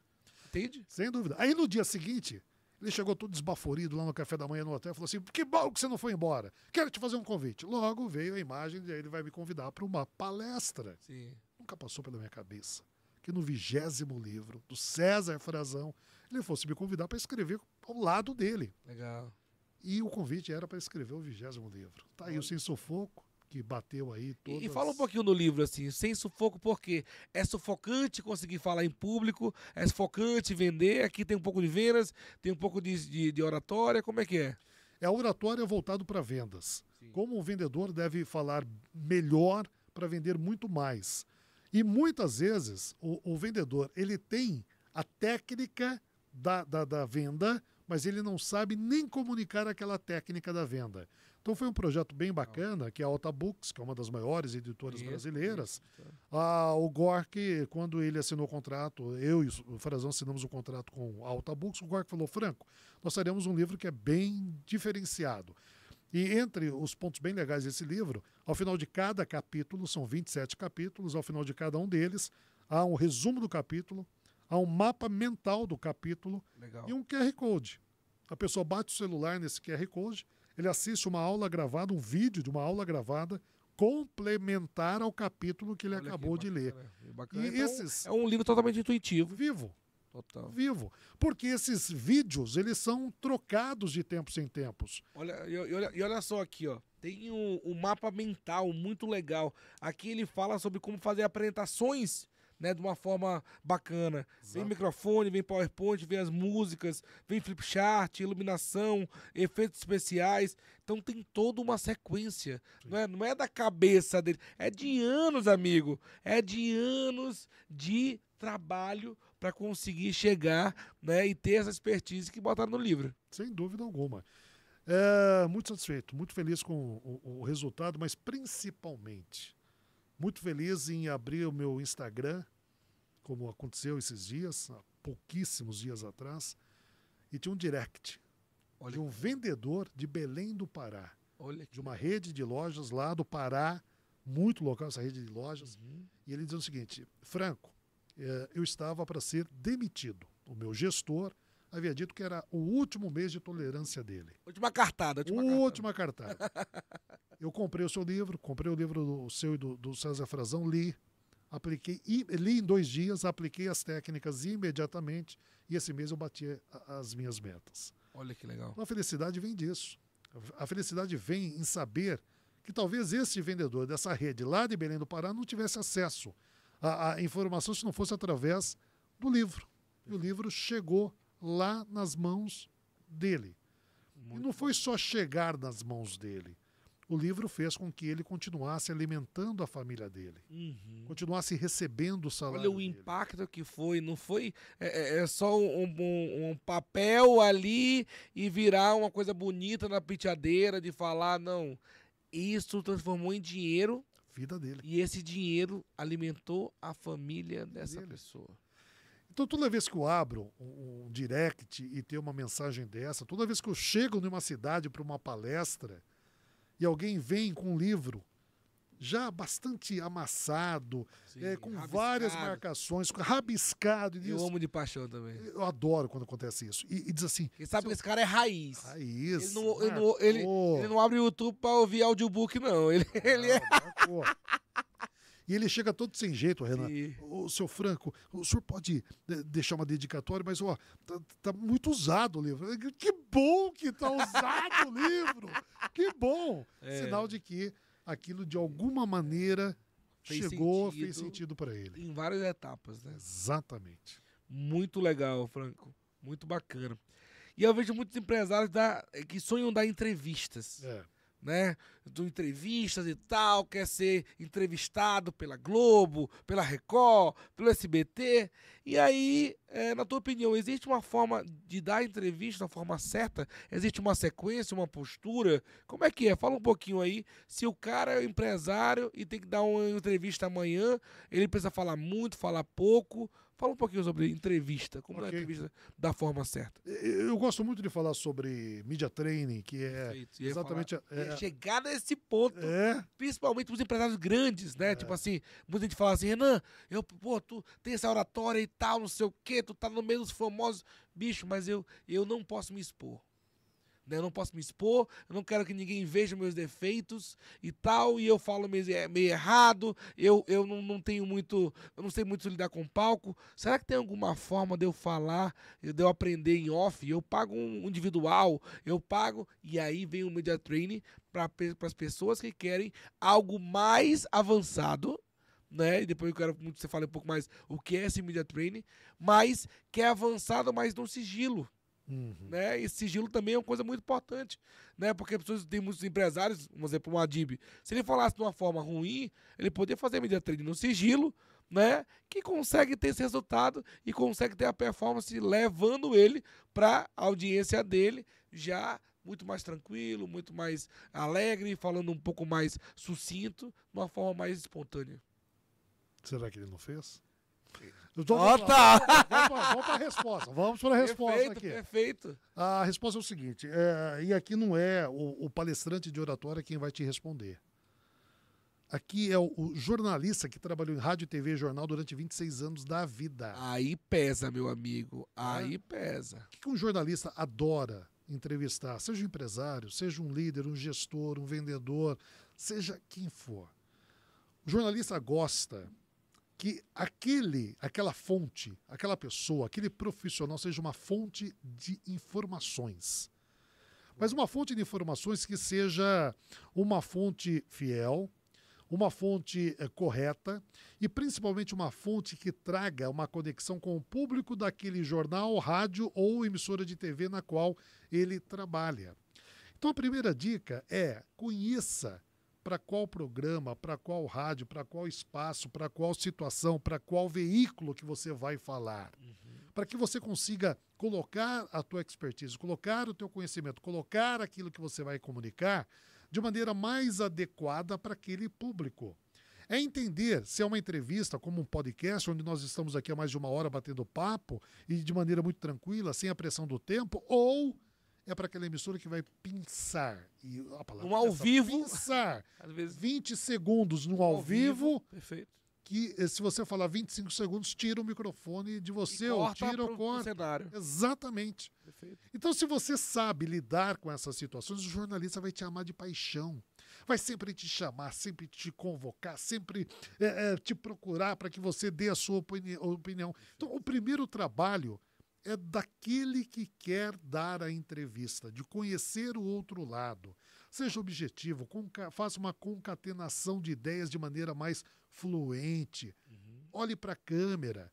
Entende? Sem dúvida. Aí no dia seguinte, ele chegou todo desbaforido lá no café da manhã no hotel e falou assim: que bom que você não foi embora. Quero te fazer um convite. Logo veio a imagem de ele vai me convidar para uma palestra. Sim. Nunca passou pela minha cabeça que no 20º livro do César Frazão ele fosse me convidar para escrever ao lado dele. Legal. E o convite era para escrever o 20º livro. Tá aí o Sem Sufoco, que bateu aí todas... E fala um pouquinho no livro, assim, sem sufoco, porque é sufocante conseguir falar em público, é sufocante vender, aqui tem um pouco de vendas, tem um pouco de oratória, como é que é? É a oratória voltado para vendas. Sim. Como um vendedor deve falar melhor para vender muito mais. E muitas vezes o vendedor ele tem a técnica da venda, mas ele não sabe nem comunicar aquela técnica da venda. Então foi um projeto bem bacana, que é a Alta Books, que é uma das maiores editoras brasileiras. O Gork, quando ele assinou o contrato, eu e o Frazão assinamos o contrato com a Alta Books, o Gork falou: Franco, nós faremos um livro que é bem diferenciado. E entre os pontos bem legais desse livro, ao final de cada capítulo, são 27 capítulos, ao final de cada um deles, há um resumo do capítulo, há um mapa mental do capítulo. Legal. E um QR Code. A pessoa bate o celular nesse QR Code, ele assiste uma aula gravada, um vídeo de uma aula gravada, complementar ao capítulo que ele acabou de ler. Bacana. E Então, esses... é um livro totalmente intuitivo. Vivo. Total. Vivo. Porque esses vídeos, eles são trocados de tempos em tempos. Olha só aqui, ó. Tem um mapa mental muito legal. Aqui ele fala sobre como fazer apresentações, né, de uma forma bacana. Exato. Vem microfone, vem PowerPoint, vem as músicas, vem flipchart, iluminação, efeitos especiais. Então tem toda uma sequência. Não é da cabeça dele. É de anos, amigo. É de anos de trabalho para conseguir chegar, né, e ter essa expertise que botaram no livro. Sem dúvida alguma. Muito satisfeito, muito feliz com o resultado, mas principalmente muito feliz em abrir o meu Instagram, como aconteceu esses dias, há pouquíssimos dias atrás, e tinha um direct de um vendedor de Belém do Pará, de uma rede de lojas lá do Pará, muito local essa rede de lojas, e ele dizia o seguinte: Franco, eu estava para ser demitido. O meu gestor havia dito que era o último mês de tolerância dele. Última cartada. Última cartada. Eu comprei o seu livro, comprei o livro do seu e do César Frazão, li em 2 dias, apliquei as técnicas imediatamente e esse mês eu bati as minhas metas. Olha que legal. Então, a felicidade vem disso. A felicidade vem em saber que talvez esse vendedor dessa rede lá de Belém do Pará não tivesse acesso à informação se não fosse através do livro. E o livro chegou lá nas mãos dele. E não foi só chegar nas mãos dele. O livro fez com que ele continuasse alimentando a família dele. Continuasse recebendo o salário Olha o dele. impacto que foi. Não foi só um papel ali e virar uma coisa bonita na penteadeira de falar, não. Isso transformou em dinheiro. Vida dele. E esse dinheiro alimentou a família dessa pessoa. Então, toda vez que eu abro um direct e tenho uma mensagem dessa, toda vez que eu chego numa cidade para uma palestra e alguém vem com um livro já bastante amassado, com rabiscado. Várias marcações, rabiscado. Eu amo de paixão também. Eu adoro quando acontece isso. E diz assim... Ele sabe que esse cara é raiz. Raiz. Ele não abre o YouTube para ouvir audiobook, não. Ele é... E ele chega todo sem jeito, Renan. O seu Franco, o senhor pode deixar uma dedicatória, mas tá muito usado o livro. Que bom que tá usado o livro! Que bom! Sinal de que aquilo, de alguma maneira, chegou, fez sentido para ele. Em várias etapas, né? Exatamente. Muito legal, Franco. Muito bacana. E eu vejo muitos empresários que sonham dar entrevistas. Né? Do entrevistas e tal, quer ser entrevistado pela Globo, pela Record, pelo SBT. E aí, na tua opinião, existe uma forma de dar entrevista da forma certa? Existe uma sequência, uma postura? Como é que é? Fala um pouquinho aí. Se o cara é empresário e tem que dar uma entrevista amanhã, ele precisa falar muito, falar pouco. Fala um pouquinho sobre entrevista, como dar a entrevista da forma certa. Eu gosto muito de falar sobre media training, que é exatamente... chegar nesse ponto, principalmente os empresários grandes, né? Tipo assim, muita gente fala assim, Renan, tu tem essa oratória e tal, não sei o quê, tu tá no meio dos famosos. Bicho, mas eu não posso me expor. Eu não posso me expor, eu não quero que ninguém veja meus defeitos e tal, e eu falo meio errado, eu não tenho muito, eu não sei muito lidar com palco. Será que tem alguma forma de eu falar, de eu aprender em off? Eu pago um individual, eu pago, e aí vem o Media Training para as pessoas que querem algo mais avançado, né? E depois eu quero muito que você fale um pouco mais o que é esse Media Training, mas que é avançado, mas no sigilo. Né? E sigilo também é uma coisa muito importante, né? Porque as pessoas têm muitos empresários, vamos dizer, para um Adib, se ele falasse de uma forma ruim, ele poderia fazer media training no sigilo, né? Que consegue ter esse resultado e consegue ter a performance levando ele para a audiência dele já muito mais tranquilo, muito mais alegre, falando um pouco mais sucinto, de uma forma mais espontânea. Será que ele não fez? Vamos para a resposta. Vamos para a resposta aqui. Perfeito. A resposta é o seguinte, e aqui não é o palestrante de oratória quem vai te responder. Aqui é o jornalista que trabalhou em rádio, TV e jornal durante 26 anos da vida. Aí pesa, meu amigo. Aí pesa. O que um jornalista adora entrevistar? Seja um empresário, seja um líder, um gestor, um vendedor, seja quem for. O jornalista gosta que aquela fonte, aquela pessoa, aquele profissional seja uma fonte de informações. Mas uma fonte de informações que seja uma fonte fiel, uma fonte correta e principalmente uma fonte que traga uma conexão com o público daquele jornal, rádio ou emissora de TV na qual ele trabalha. Então a primeira dica é conheça para qual programa, para qual rádio, para qual espaço, para qual situação, para qual veículo que você vai falar. Para que você consiga colocar a tua expertise, colocar o teu conhecimento, colocar aquilo que você vai comunicar de maneira mais adequada para aquele público. É entender se é uma entrevista, como um podcast, onde nós estamos aqui há mais de uma hora batendo papo e de maneira muito tranquila, sem a pressão do tempo, ou é para aquela emissora que vai pensar. E a palavra ao vivo. Pensar. Às vezes 20 segundos no ao vivo. Perfeito. Que se você falar 25 segundos, tira o microfone de você, ou tira ou corta. Cenário. Exatamente. Perfeito. Então, se você sabe lidar com essas situações, o jornalista vai te amar de paixão. Vai sempre te chamar, sempre te convocar, sempre te procurar para que você dê a sua opinião. Então, o primeiro trabalho é daquele que quer dar a entrevista, de conhecer o outro lado. Seja objetivo, faça uma concatenação de ideias de maneira mais fluente. Olhe para a câmera.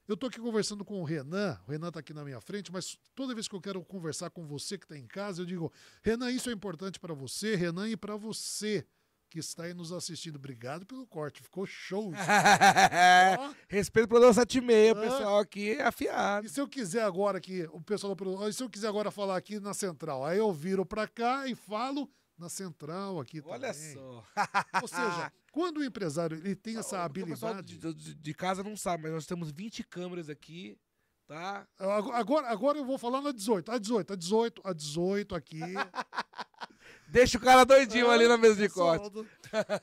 Eu estou aqui conversando com o Renan está aqui na minha frente, mas toda vez que eu quero conversar com você que está em casa, eu digo, Renan, isso é importante para você, Renan, e para você que está aí nos assistindo. Obrigado pelo corte, ficou show. Respeito pela nossa 7h30, o pessoal aqui é afiado. E se eu quiser agora aqui, o pessoal da produção, se eu quiser agora falar aqui na central, aí eu viro para cá e falo na central aqui também. Olha só. Ou seja, quando o empresário ele tem essa habilidade... O pessoal de casa não sabe, mas nós temos 20 câmeras aqui, tá? Agora eu vou falar na 18. A 18 aqui... Deixa o cara doidinho ali na mesa de corte.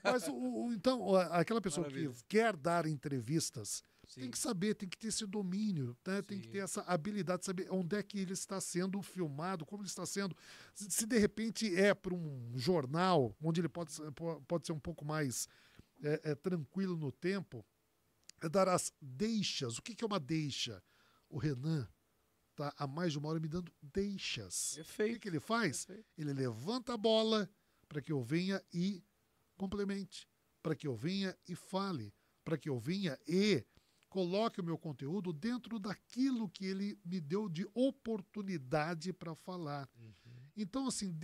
Mas então, aquela pessoa que quer dar entrevistas, Sim. tem que saber, tem que ter esse domínio, né? Tem que ter essa habilidade de saber onde é que ele está sendo filmado, como ele está sendo. Se de repente é para um jornal, onde ele pode ser um pouco mais tranquilo no tempo, é dar as deixas. O que é uma deixa? O Renan está há mais de uma hora me dando deixas. Perfeito. O que ele faz? Perfeito. Ele levanta a bola para que eu venha e complemente. para que eu venha e fale, para que eu venha e coloque o meu conteúdo dentro daquilo que ele me deu de oportunidade para falar. Então, assim,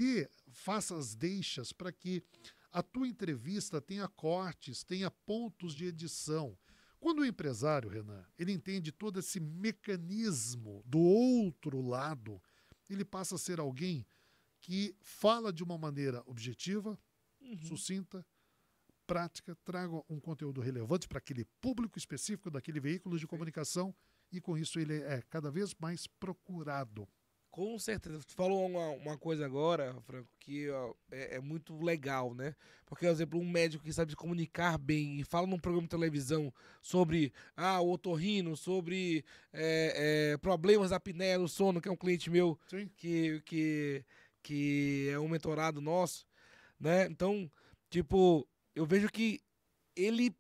faça as deixas para que a tua entrevista tenha cortes, tenha pontos de edição. Quando o empresário, Renan, ele entende todo esse mecanismo do outro lado, ele passa a ser alguém que fala de uma maneira objetiva, sucinta, prática, traga um conteúdo relevante para aquele público específico daquele veículo de comunicação e com isso ele é cada vez mais procurado. Com certeza. Você falou uma coisa agora, Franco, que ó, é muito legal, né? Porque, por exemplo, um médico que sabe se comunicar bem e fala num programa de televisão sobre o otorrino, sobre problemas da apneia do sono, que é um cliente meu que é um mentorado nosso, né? Então, tipo, eu vejo que ele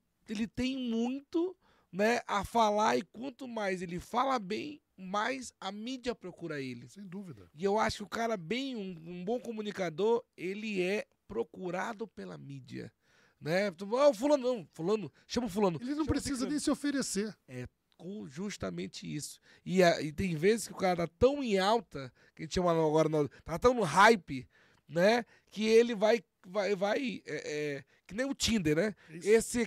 tem muito, né, a falar e quanto mais ele fala bem, mais a mídia procura ele. Sem dúvida. E eu acho que o cara bem, um bom comunicador, ele é procurado pela mídia, né? Fulano, chama o fulano. Ele não precisa nem se oferecer. É justamente isso. E tem vezes que o cara tá tão em alta, que a gente chama agora, tá tão no hype, né? Que ele vai que nem o Tinder, né? Esse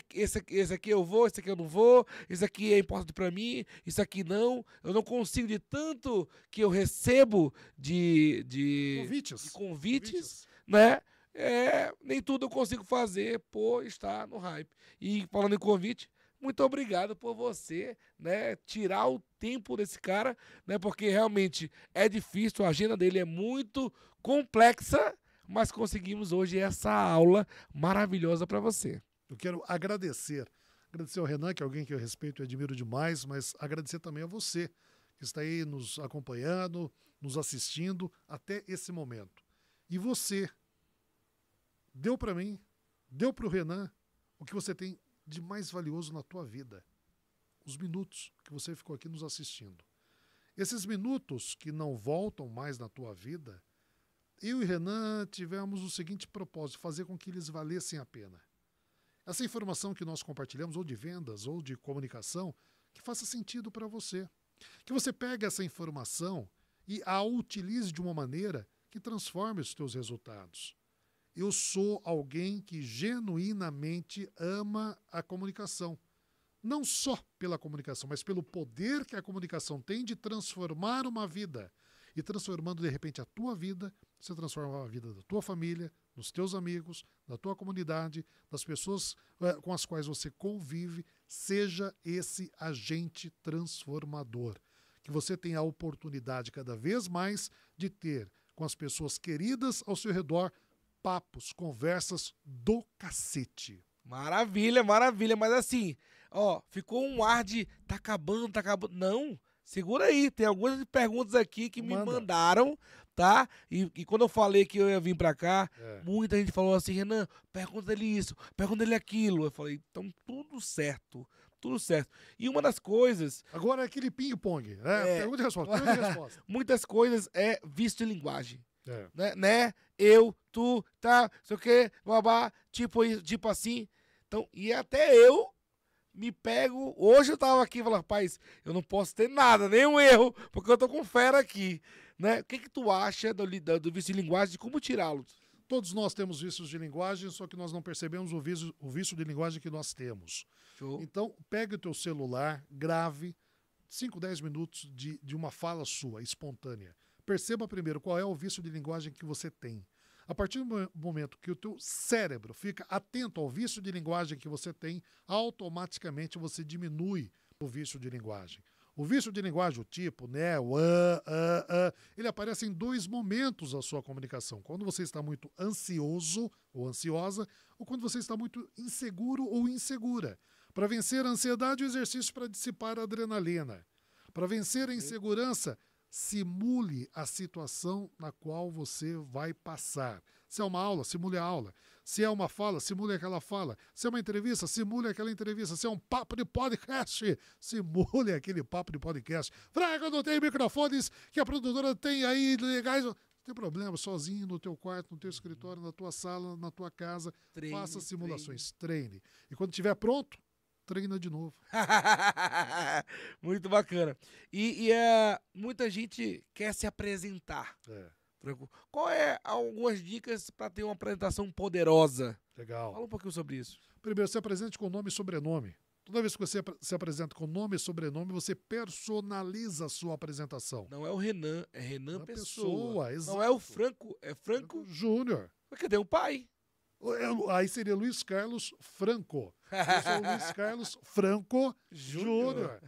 aqui eu vou, esse aqui eu não vou, esse aqui é importante pra mim, isso aqui não. Eu não consigo, de tanto que eu recebo de convites, né? Nem tudo eu consigo fazer por estar no hype. E falando em convite, muito obrigado por você, né, tirar o tempo desse cara, né? Porque realmente é difícil, a agenda dele é muito complexa, mas conseguimos hoje essa aula maravilhosa para você. Eu quero agradecer ao Renan, que é alguém que eu respeito e admiro demais, mas agradecer também a você, que está aí nos acompanhando, nos assistindo até esse momento. E você deu para mim, deu para o Renan o que você tem de mais valioso na tua vida. Os minutos que você ficou aqui nos assistindo. Esses minutos que não voltam mais na tua vida, eu e Renan tivemos o seguinte propósito, fazer com que eles valessem a pena. Essa informação que nós compartilhamos, ou de vendas, ou de comunicação, que faça sentido para você. Que você pegue essa informação e a utilize de uma maneira que transforme os teus resultados. Eu sou alguém que genuinamente ama a comunicação. Não só pela comunicação, mas pelo poder que a comunicação tem de transformar uma vida. E transformando, de repente, a tua vida, você transforma a vida da tua família, dos teus amigos, da tua comunidade, das pessoas com as quais você convive. Seja esse agente transformador. Que você tenha a oportunidade cada vez mais de ter com as pessoas queridas ao seu redor papos, conversas do cacete. Maravilha, maravilha. Mas assim, ó, ficou um ar de tá acabando. Não. Segura aí, tem algumas perguntas aqui que me mandaram, tá? E quando eu falei que eu ia vir pra cá, muita gente falou assim, Renan, pergunta ele isso, pergunta ele aquilo. Eu falei, então tudo certo. E uma das coisas... Agora é aquele ping-pong, né? Pergunta e resposta. Muitas coisas é visto em linguagem. Né? Eu, tu, tá, sei o quê, babá, tipo assim. Então, e até eu me pego. Hoje eu tava aqui e falei, rapaz, eu não posso ter nada, nenhum erro, porque eu tô com fera aqui. Né? O que tu acha do vício de linguagem e como tirá-lo? Todos nós temos vícios de linguagem, só que nós não percebemos o vício de linguagem que nós temos. Show. Então, pegue o teu celular, grave 5, 10 minutos de uma fala sua, espontânea. Perceba primeiro qual é o vício de linguagem que você tem. A partir do momento que o teu cérebro fica atento ao vício de linguagem que você tem, automaticamente você diminui o vício de linguagem. O vício de linguagem, o tipo, né, ele aparece em 2 momentos da sua comunicação. Quando você está muito ansioso ou ansiosa, ou quando você está muito inseguro ou insegura. Para vencer a ansiedade, o exercício para dissipar a adrenalina. Para vencer a insegurança, simule a situação na qual você vai passar. Se é uma aula, simule a aula. Se é uma fala, simule aquela fala. Se é uma entrevista, simule aquela entrevista. Se é um papo de podcast, simule aquele papo de podcast. Fraga, não tem microfones que a produtora tem aí legais. tem problema, sozinho, no teu quarto, no teu escritório, na tua sala, na tua casa, faça simulações, treine. E quando estiver pronto, treina de novo. Muito bacana. E muita gente quer se apresentar. Franco, qual é algumas dicas para ter uma apresentação poderosa? Legal. Fala um pouquinho sobre isso. Primeiro, se apresente com nome e sobrenome. Toda vez que você se apresenta com nome e sobrenome, você personaliza a sua apresentação. Não é o Renan, é Renan Pessoa. Exato. Não é o Franco, é Franco Júnior. Cadê o pai? Aí seria Luiz Carlos Franco. Eu sou Luiz Carlos Franco Júnior.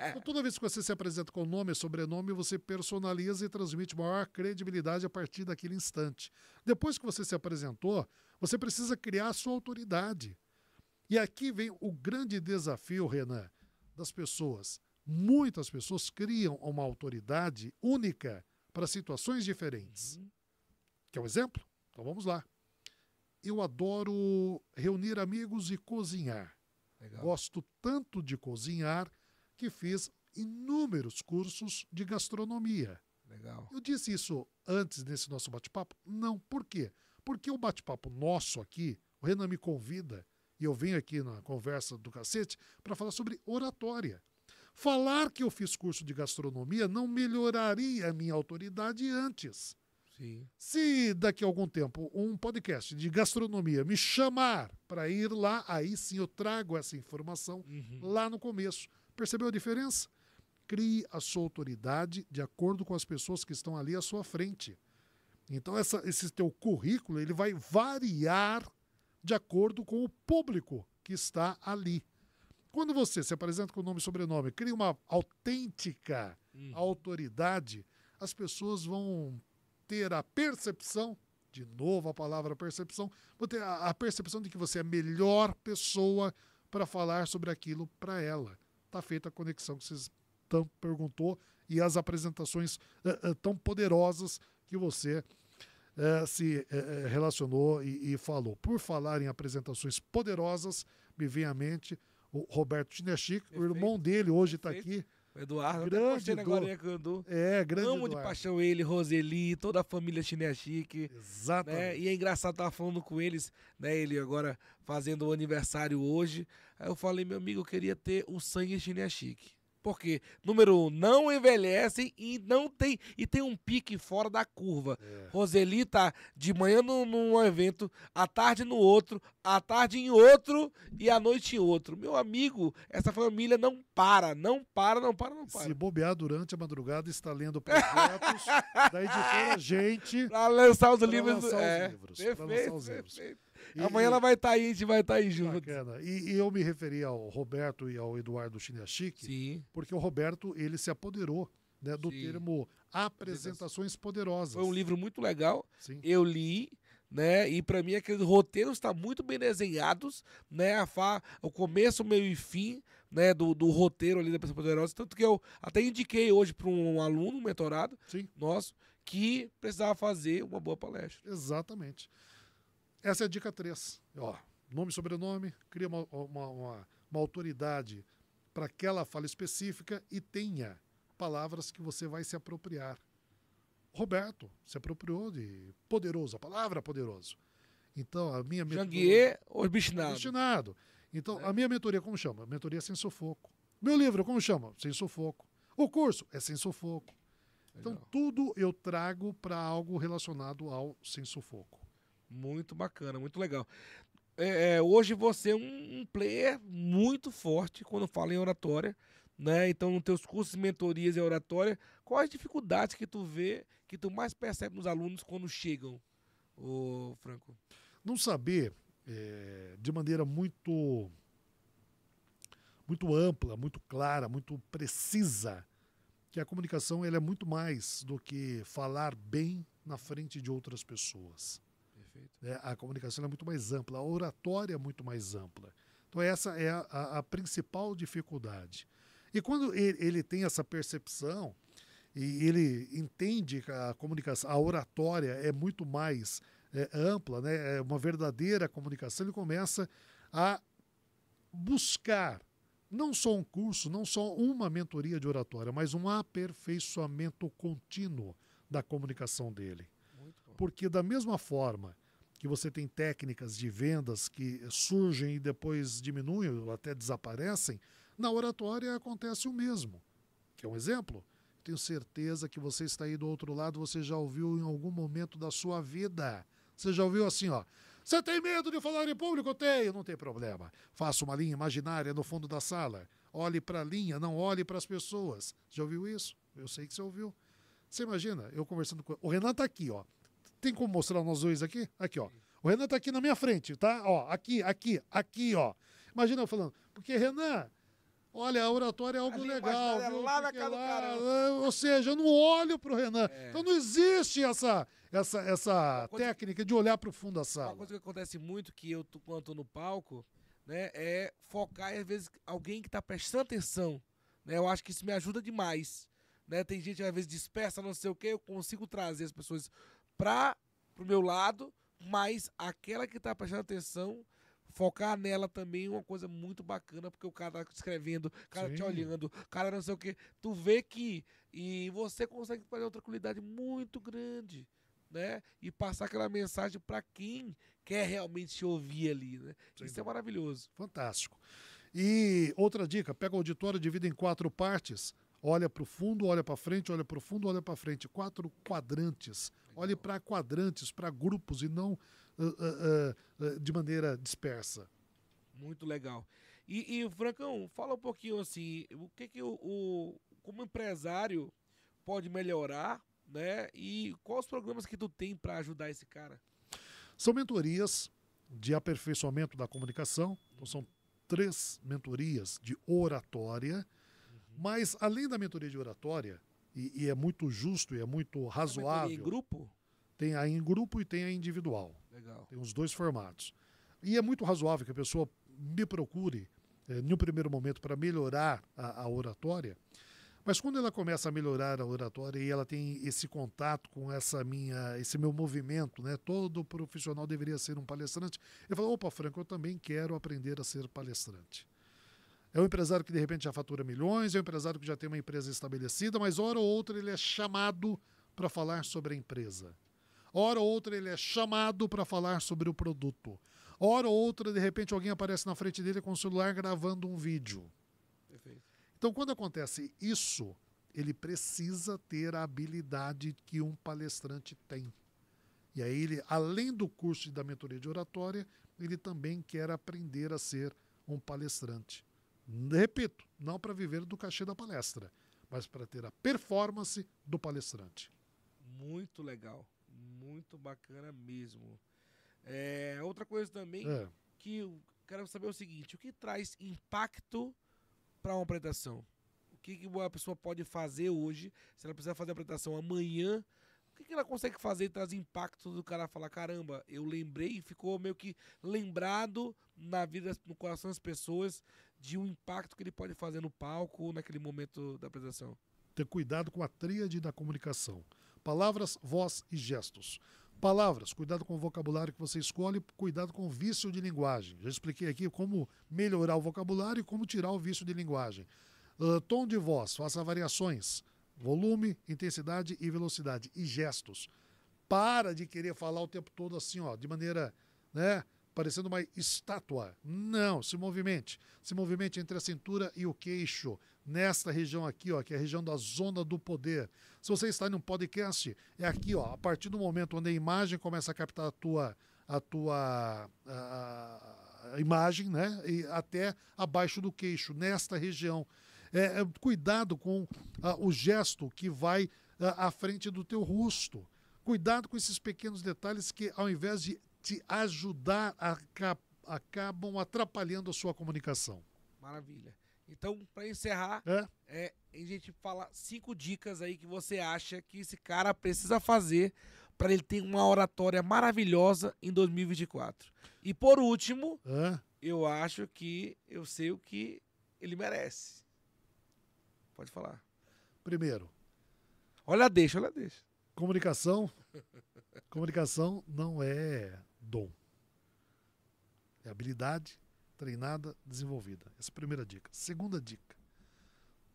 Então, toda vez que você se apresenta com nome e sobrenome, você personaliza e transmite maior credibilidade a partir daquele instante. Depois que você se apresentou, você precisa criar a sua autoridade. E aqui vem o grande desafio, Renan, das pessoas. Muitas pessoas criam uma autoridade única para situações diferentes. Quer um exemplo? Então vamos lá. Eu adoro reunir amigos e cozinhar. Legal. Gosto tanto de cozinhar que fiz inúmeros cursos de gastronomia. Legal. Eu disse isso antes desse nosso bate-papo? Não. Por quê? Porque o bate-papo nosso aqui, o Renan me convida, e eu venho aqui na conversa do cacete, para falar sobre oratória. Falar que eu fiz curso de gastronomia não melhoraria a minha autoridade antes. Sim. Se daqui a algum tempo um podcast de gastronomia me chamar para ir lá, aí sim eu trago essa informação lá no começo. Percebeu a diferença? Crie a sua autoridade de acordo com as pessoas que estão ali à sua frente. Então esse teu currículo ele vai variar de acordo com o público que está ali. Quando você se apresenta com nome e sobrenome, cria uma autêntica autoridade, as pessoas vão ter a percepção, de novo a palavra percepção, vão ter a percepção de que você é a melhor pessoa para falar sobre aquilo para ela. Está feita a conexão que vocês tanto perguntou e as apresentações tão poderosas que você se relacionou e falou. Por falar em apresentações poderosas, me vem à mente o Roberto Chinachic, o irmão dele hoje está aqui. O Eduardo, grande agora com o Edu. Grande Amo Eduardo. de paixão ele, Roseli, toda a família Chinachic. Exatamente. Né? E é engraçado estar falando com eles, né? Ele agora fazendo o aniversário hoje. Aí eu falei, meu amigo, eu queria ter o sangue Chinachic. Porque, número 1, não envelhecem e tem um pique fora da curva. Roseli tá de manhã num evento, à tarde no outro, à tarde em outro e à noite em outro. Meu amigo, essa família não para. Se bobear durante a madrugada, está lendo projetos da editora Gente. Pra lançar os livros. Perfeito. Amanhã ela vai estar aí, a gente vai estar aí junto. Bacana. E eu me referi ao Roberto e ao Eduardo Chinachic, Sim. porque o Roberto ele se apoderou, né, do termo apresentações poderosas. Foi um livro muito legal. Sim. Eu li, né? E para mim aqueles roteiros estão muito bem desenhados, né? O começo, meio e fim, né? Do roteiro ali da Pessoa Poderosa. Tanto que eu até indiquei hoje para um aluno, um mentorado nosso, que precisava fazer uma boa palestra. Exatamente. Essa é a dica 3. Nome e sobrenome, cria uma autoridade para aquela fala específica e tenha palavras que você vai se apropriar. Roberto se apropriou de poderoso, a palavra poderoso. Então, a minha mentoria... Janguier ou Bichinado? Bichinado. Então, a minha mentoria, como chama? Mentoria sem sufoco. Meu livro, como chama? Sem sufoco. O curso é sem sufoco. Então, tudo eu trago para algo relacionado ao sem sufoco. Muito bacana, muito legal. Hoje você é um player muito forte quando fala em oratória, né? Então, nos teus cursos, mentorias em oratória, quais as dificuldades que tu vê, que tu mais percebe nos alunos quando chegam, Franco? Não saber de maneira muito ampla, muito clara, muito precisa, que a comunicação ela é muito mais do que falar bem na frente de outras pessoas. A comunicação é muito mais ampla, a oratória é muito mais ampla. Então essa é a principal dificuldade. E quando ele tem essa percepção e ele entende que a comunicação, a oratória é muito mais ampla, né? É uma verdadeira comunicação, ele começa a buscar não só um curso, não só uma mentoria de oratória, mas um aperfeiçoamento contínuo da comunicação dele. Porque da mesma forma que você tem técnicas de vendas que surgem e depois diminuem ou até desaparecem, na oratória acontece o mesmo. Quer um exemplo? Tenho certeza que você está aí do outro lado, você já ouviu em algum momento da sua vida. Você já ouviu assim, ó. Você tem medo de falar em público? Eu tenho, não tem problema. Faça uma linha imaginária no fundo da sala. Olhe para a linha, não olhe para as pessoas. Já ouviu isso? Eu sei que você ouviu. Você imagina, eu conversando com... O Renan tá aqui, ó. Tem como mostrar nós dois aqui? Aqui, ó. O Renan tá aqui na minha frente, tá? Ó, aqui, ó. Imagina eu falando, porque Renan, olha, a oratória é algo legal. Viu? Lá na casa do cara. Ou seja, eu não olho pro Renan. Então não existe essa coisa, técnica de olhar pro fundo da sala. Uma coisa que acontece muito, que eu, quando tô no palco, né, é focar, às vezes, alguém que tá prestando atenção. Né? Eu acho que isso me ajuda demais. Né? Tem gente, às vezes, dispersa, não sei o quê, eu consigo trazer as pessoas pro meu lado, mas aquela que tá prestando atenção, focar nela também é uma coisa muito bacana, porque o cara tá escrevendo, o cara te olhando, o cara não sei o quê. Tu vê que... E você consegue fazer uma tranquilidade muito grande, né? E passar aquela mensagem para quem quer realmente te ouvir ali, né? Isso é maravilhoso. Fantástico. E outra dica, pega o auditório, divide em 4 partes. Olha para o fundo, olha para frente, olha para o fundo, olha para frente. 4 quadrantes. Olhe para quadrantes, para grupos e não de maneira dispersa. Muito legal. E Francão, fala um pouquinho assim, o que como empresário pode melhorar, né? E quais os programas que tu tem para ajudar esse cara? São mentorias de aperfeiçoamento da comunicação. Então são 3 mentorias de oratória. Mas além da mentoria de oratória, e é muito justo e é muito razoável. Em grupo? Tem a em grupo e tem a individual. Legal. Tem os 2 formatos. E é muito razoável que a pessoa me procure, no primeiro momento, para melhorar a oratória. Mas quando ela começa a melhorar a oratória e ela tem esse contato com esse meu movimento, né? Todo profissional deveria ser um palestrante. Ele fala, opa, Franco, eu também quero aprender a ser palestrante. É um empresário que de repente já fatura milhões, é um empresário que já tem uma empresa estabelecida, mas hora ou outra ele é chamado para falar sobre a empresa. Hora ou outra ele é chamado para falar sobre o produto. Hora ou outra, de repente, alguém aparece na frente dele com o celular gravando um vídeo. Perfeito. Então, quando acontece isso, ele precisa ter a habilidade que um palestrante tem. E aí ele, além do curso da mentoria de oratória, ele também quer aprender a ser um palestrante. Repito, não para viver do cachê da palestra, mas para ter a performance do palestrante. Muito legal, muito bacana mesmo. Outra coisa também que eu quero saber é o seguinte, o que traz impacto para uma apresentação? O que a pessoa pode fazer hoje, se ela precisar fazer a apresentação amanhã, o que ela consegue fazer e traz impacto do cara falar, caramba, eu lembrei e ficou meio que lembrado na vida, no coração das pessoas, de um impacto que ele pode fazer no palco ou naquele momento da apresentação? Ter cuidado com a tríade da comunicação. Palavras, voz e gestos. Palavras, cuidado com o vocabulário que você escolhe, cuidado com o vício de linguagem. Já expliquei aqui como melhorar o vocabulário e como tirar o vício de linguagem. Tom de voz, faça variações. Volume, intensidade e velocidade. E gestos. Para de querer falar o tempo todo assim, ó, de maneira, né, parecendo uma estátua. Não, se movimente. Se movimente entre a cintura e o queixo. Nesta região aqui, ó, que é a região da zona do poder. Se você está em um podcast, é aqui, ó, a partir do momento onde a imagem começa a captar a tua imagem, né, e até abaixo do queixo, nesta região. Cuidado com o gesto que vai à frente do teu rosto. Cuidado com esses pequenos detalhes que, ao invés de te ajudar, acabam atrapalhando a sua comunicação. Maravilha. Então, para encerrar, a gente fala 5 dicas aí que você acha que esse cara precisa fazer para ele ter uma oratória maravilhosa em 2024. E por último, eu acho que eu sei o que ele merece. Pode falar. Primeiro. Deixa. Comunicação não é dom. É habilidade treinada, desenvolvida. Essa é a primeira dica. Segunda dica.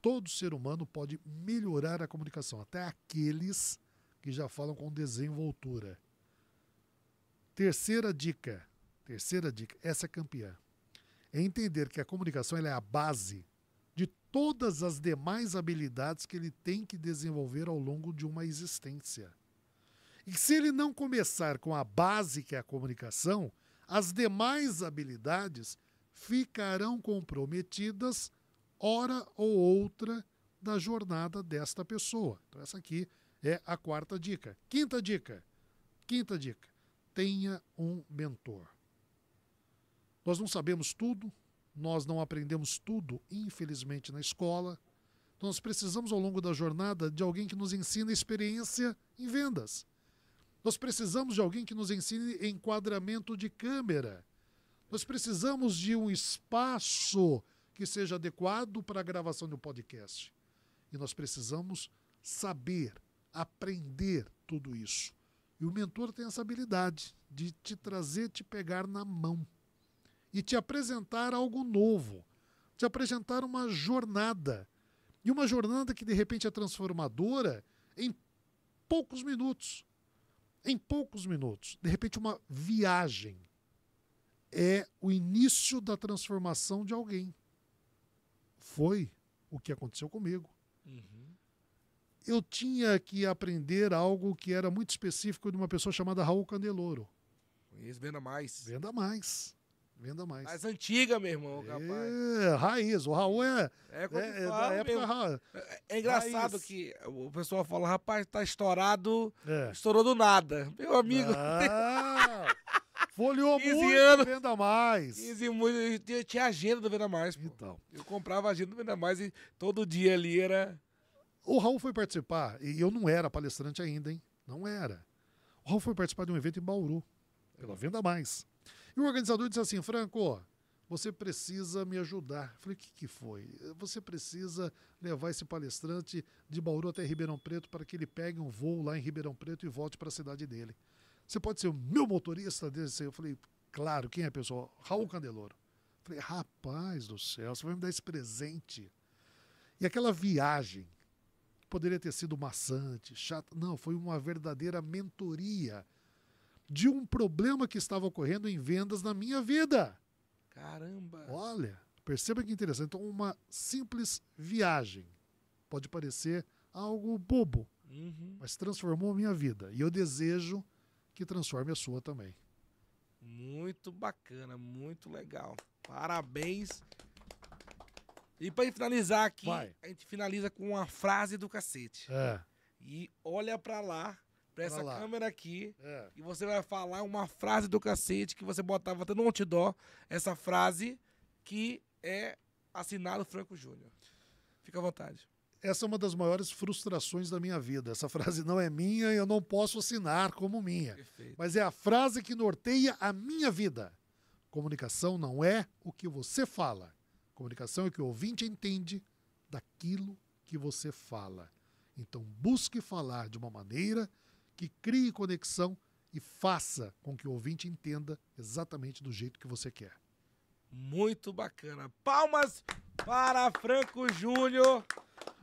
Todo ser humano pode melhorar a comunicação, até aqueles que já falam com desenvoltura. Terceira dica, essa é campeã. É entender que a comunicação ela é a base de todas as demais habilidades que ele tem que desenvolver ao longo de uma existência. E se ele não começar com a base, que é a comunicação, as demais habilidades ficarão comprometidas hora ou outra da jornada desta pessoa. Então essa aqui é a quarta dica. Quinta dica. Tenha um mentor. Nós não sabemos tudo, nós não aprendemos tudo, infelizmente, na escola. Nós precisamos, ao longo da jornada, de alguém que nos ensine experiência em vendas. Nós precisamos de alguém que nos ensine enquadramento de câmera. Nós precisamos de um espaço que seja adequado para a gravação de um podcast. E nós precisamos saber, aprender tudo isso. E o mentor tem essa habilidade de te trazer, te pegar na mão e te apresentar algo novo, te apresentar uma jornada. E uma jornada que, de repente, é transformadora em poucos minutos. Em poucos minutos. De repente, uma viagem é o início da transformação de alguém. Foi o que aconteceu comigo. Eu tinha que aprender algo que era muito específico de uma pessoa chamada Raul Candeloro. Conheço, venda mais. Venda mais. Mais antiga, meu irmão, capaz. Raiz. O Raul é da época. É engraçado raiz. Que o pessoal fala, rapaz, tá estourado, É. estourou do nada. Meu amigo, Folheou 15 muito, anos. Venda mais. eu tinha agenda do Venda Mais. Pô. Então. Eu comprava a agenda do Venda Mais e todo dia ali era... O Raul foi participar, e eu não era palestrante ainda, hein? Não era. O Raul foi participar de um evento em Bauru, pela Venda Mais. E o organizador disse assim, Franco, você precisa me ajudar. Eu falei, o que foi? Você precisa levar esse palestrante de Bauru até Ribeirão Preto para que ele pegue um voo lá em Ribeirão Preto e volte para a cidade dele. Você pode ser o meu motorista desse? Eu falei, claro, quem é a pessoa? Raul Candeloro. Eu falei, rapaz do céu, você vai me dar esse presente. E aquela viagem, poderia ter sido maçante, chata. Não, foi uma verdadeira mentoria de um problema que estava ocorrendo em vendas na minha vida. Caramba! Olha, perceba que interessante. Então, uma simples viagem pode parecer algo bobo, mas transformou a minha vida. E eu desejo que transforme a sua também. Muito bacana, muito legal. Parabéns. E para finalizar aqui, a gente finaliza com uma frase do cacete. E olha para lá, para essa câmera aqui, e você vai falar uma frase do cacete que você botava até no outdoor, essa frase que é assinado Franco Júnior. Fica à vontade. Essa é uma das maiores frustrações da minha vida. Essa frase não é minha e eu não posso assinar como minha. Perfeito. Mas é a frase que norteia a minha vida. Comunicação não é o que você fala. Comunicação é o que o ouvinte entende daquilo que você fala. Então, busque falar de uma maneira que crie conexão e faça com que o ouvinte entenda exatamente do jeito que você quer. Muito bacana. Palmas para Franco Júnior.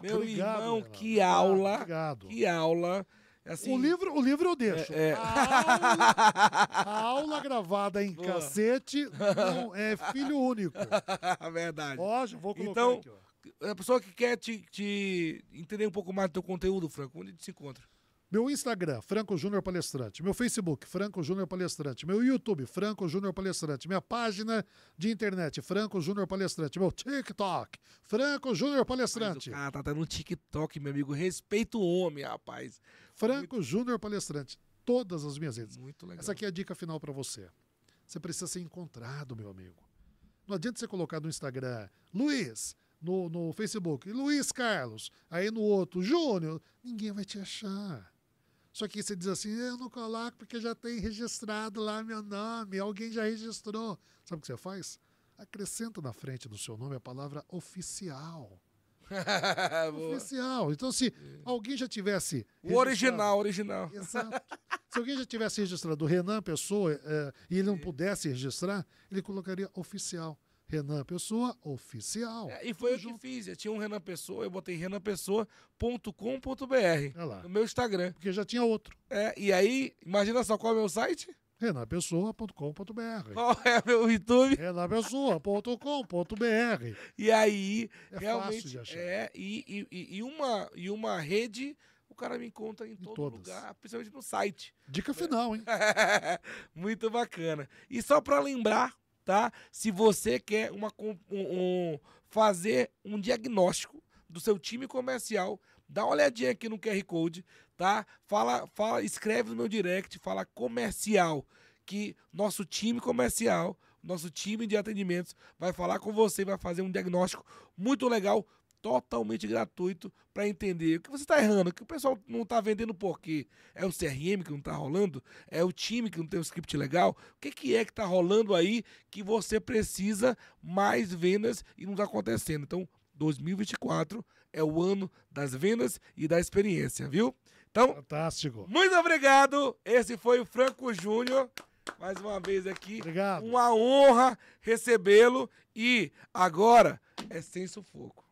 Meu Obrigado, irmão, Renato. que aula. Obrigado. Que aula. Assim, O livro eu deixo. A aula gravada em cacete não é filho único. Verdade. Ó, vou colocar então, aqui, ó. A pessoa que quer te entender um pouco mais do teu conteúdo, Franco, onde a gente se encontra? Meu Instagram, Franco Júnior Palestrante. Meu Facebook, Franco Júnior Palestrante. Meu YouTube, Franco Júnior Palestrante. Minha página de internet, Franco Júnior Palestrante. Meu TikTok, Franco Júnior Palestrante. Mas o cara tá no TikTok, meu amigo. Respeita o homem, rapaz. Franco Júnior Palestrante. Todas as minhas redes. Muito legal. Essa aqui é a dica final para você. Você precisa ser encontrado, meu amigo. Não adianta você colocar no Instagram, Luiz, no Facebook, Luiz Carlos, aí no outro, Júnior. Ninguém vai te achar. Só que você diz assim, eu não coloco porque já tem registrado lá meu nome, alguém já registrou. Sabe o que você faz? Acrescenta na frente do seu nome a palavra oficial. Oficial. Então, se alguém já tivesse... O original. Exato. Se alguém já tivesse registrado Renan Pessoa e ele não pudesse registrar, ele colocaria oficial. Renan Pessoa, oficial. E foi eu que fiz. Eu tinha um Renan Pessoa, eu botei renanpessoa.com.br Olha lá. no meu Instagram. Porque já tinha outro. E aí, imagina só qual é o meu site? renanpessoa.com.br. Qual é meu YouTube? renanpessoa.com.br. E aí, É realmente, fácil de achar. e uma rede, o cara me encontra em todo todas. lugar, principalmente no site. Dica final, hein? Muito bacana. E só para lembrar, tá? Se você quer fazer um diagnóstico do seu time comercial, dá uma olhadinha aqui no QR Code, tá? Escreve no meu direct, fala comercial, que nosso time comercial, nosso time de atendimentos vai falar com você, vai fazer um diagnóstico muito legal, totalmente gratuito, para entender o que você está errando, o que o pessoal não está vendendo por quê? É o CRM que não está rolando? É o time que não tem um script legal? O que é que está rolando aí que você precisa mais vendas e não está acontecendo? Então, 2024 é o ano das vendas e da experiência, viu? Então, fantástico. Muito obrigado. Esse foi o Franco Júnior. Mais uma vez aqui. Obrigado. Uma honra recebê-lo. E agora é sem sufoco.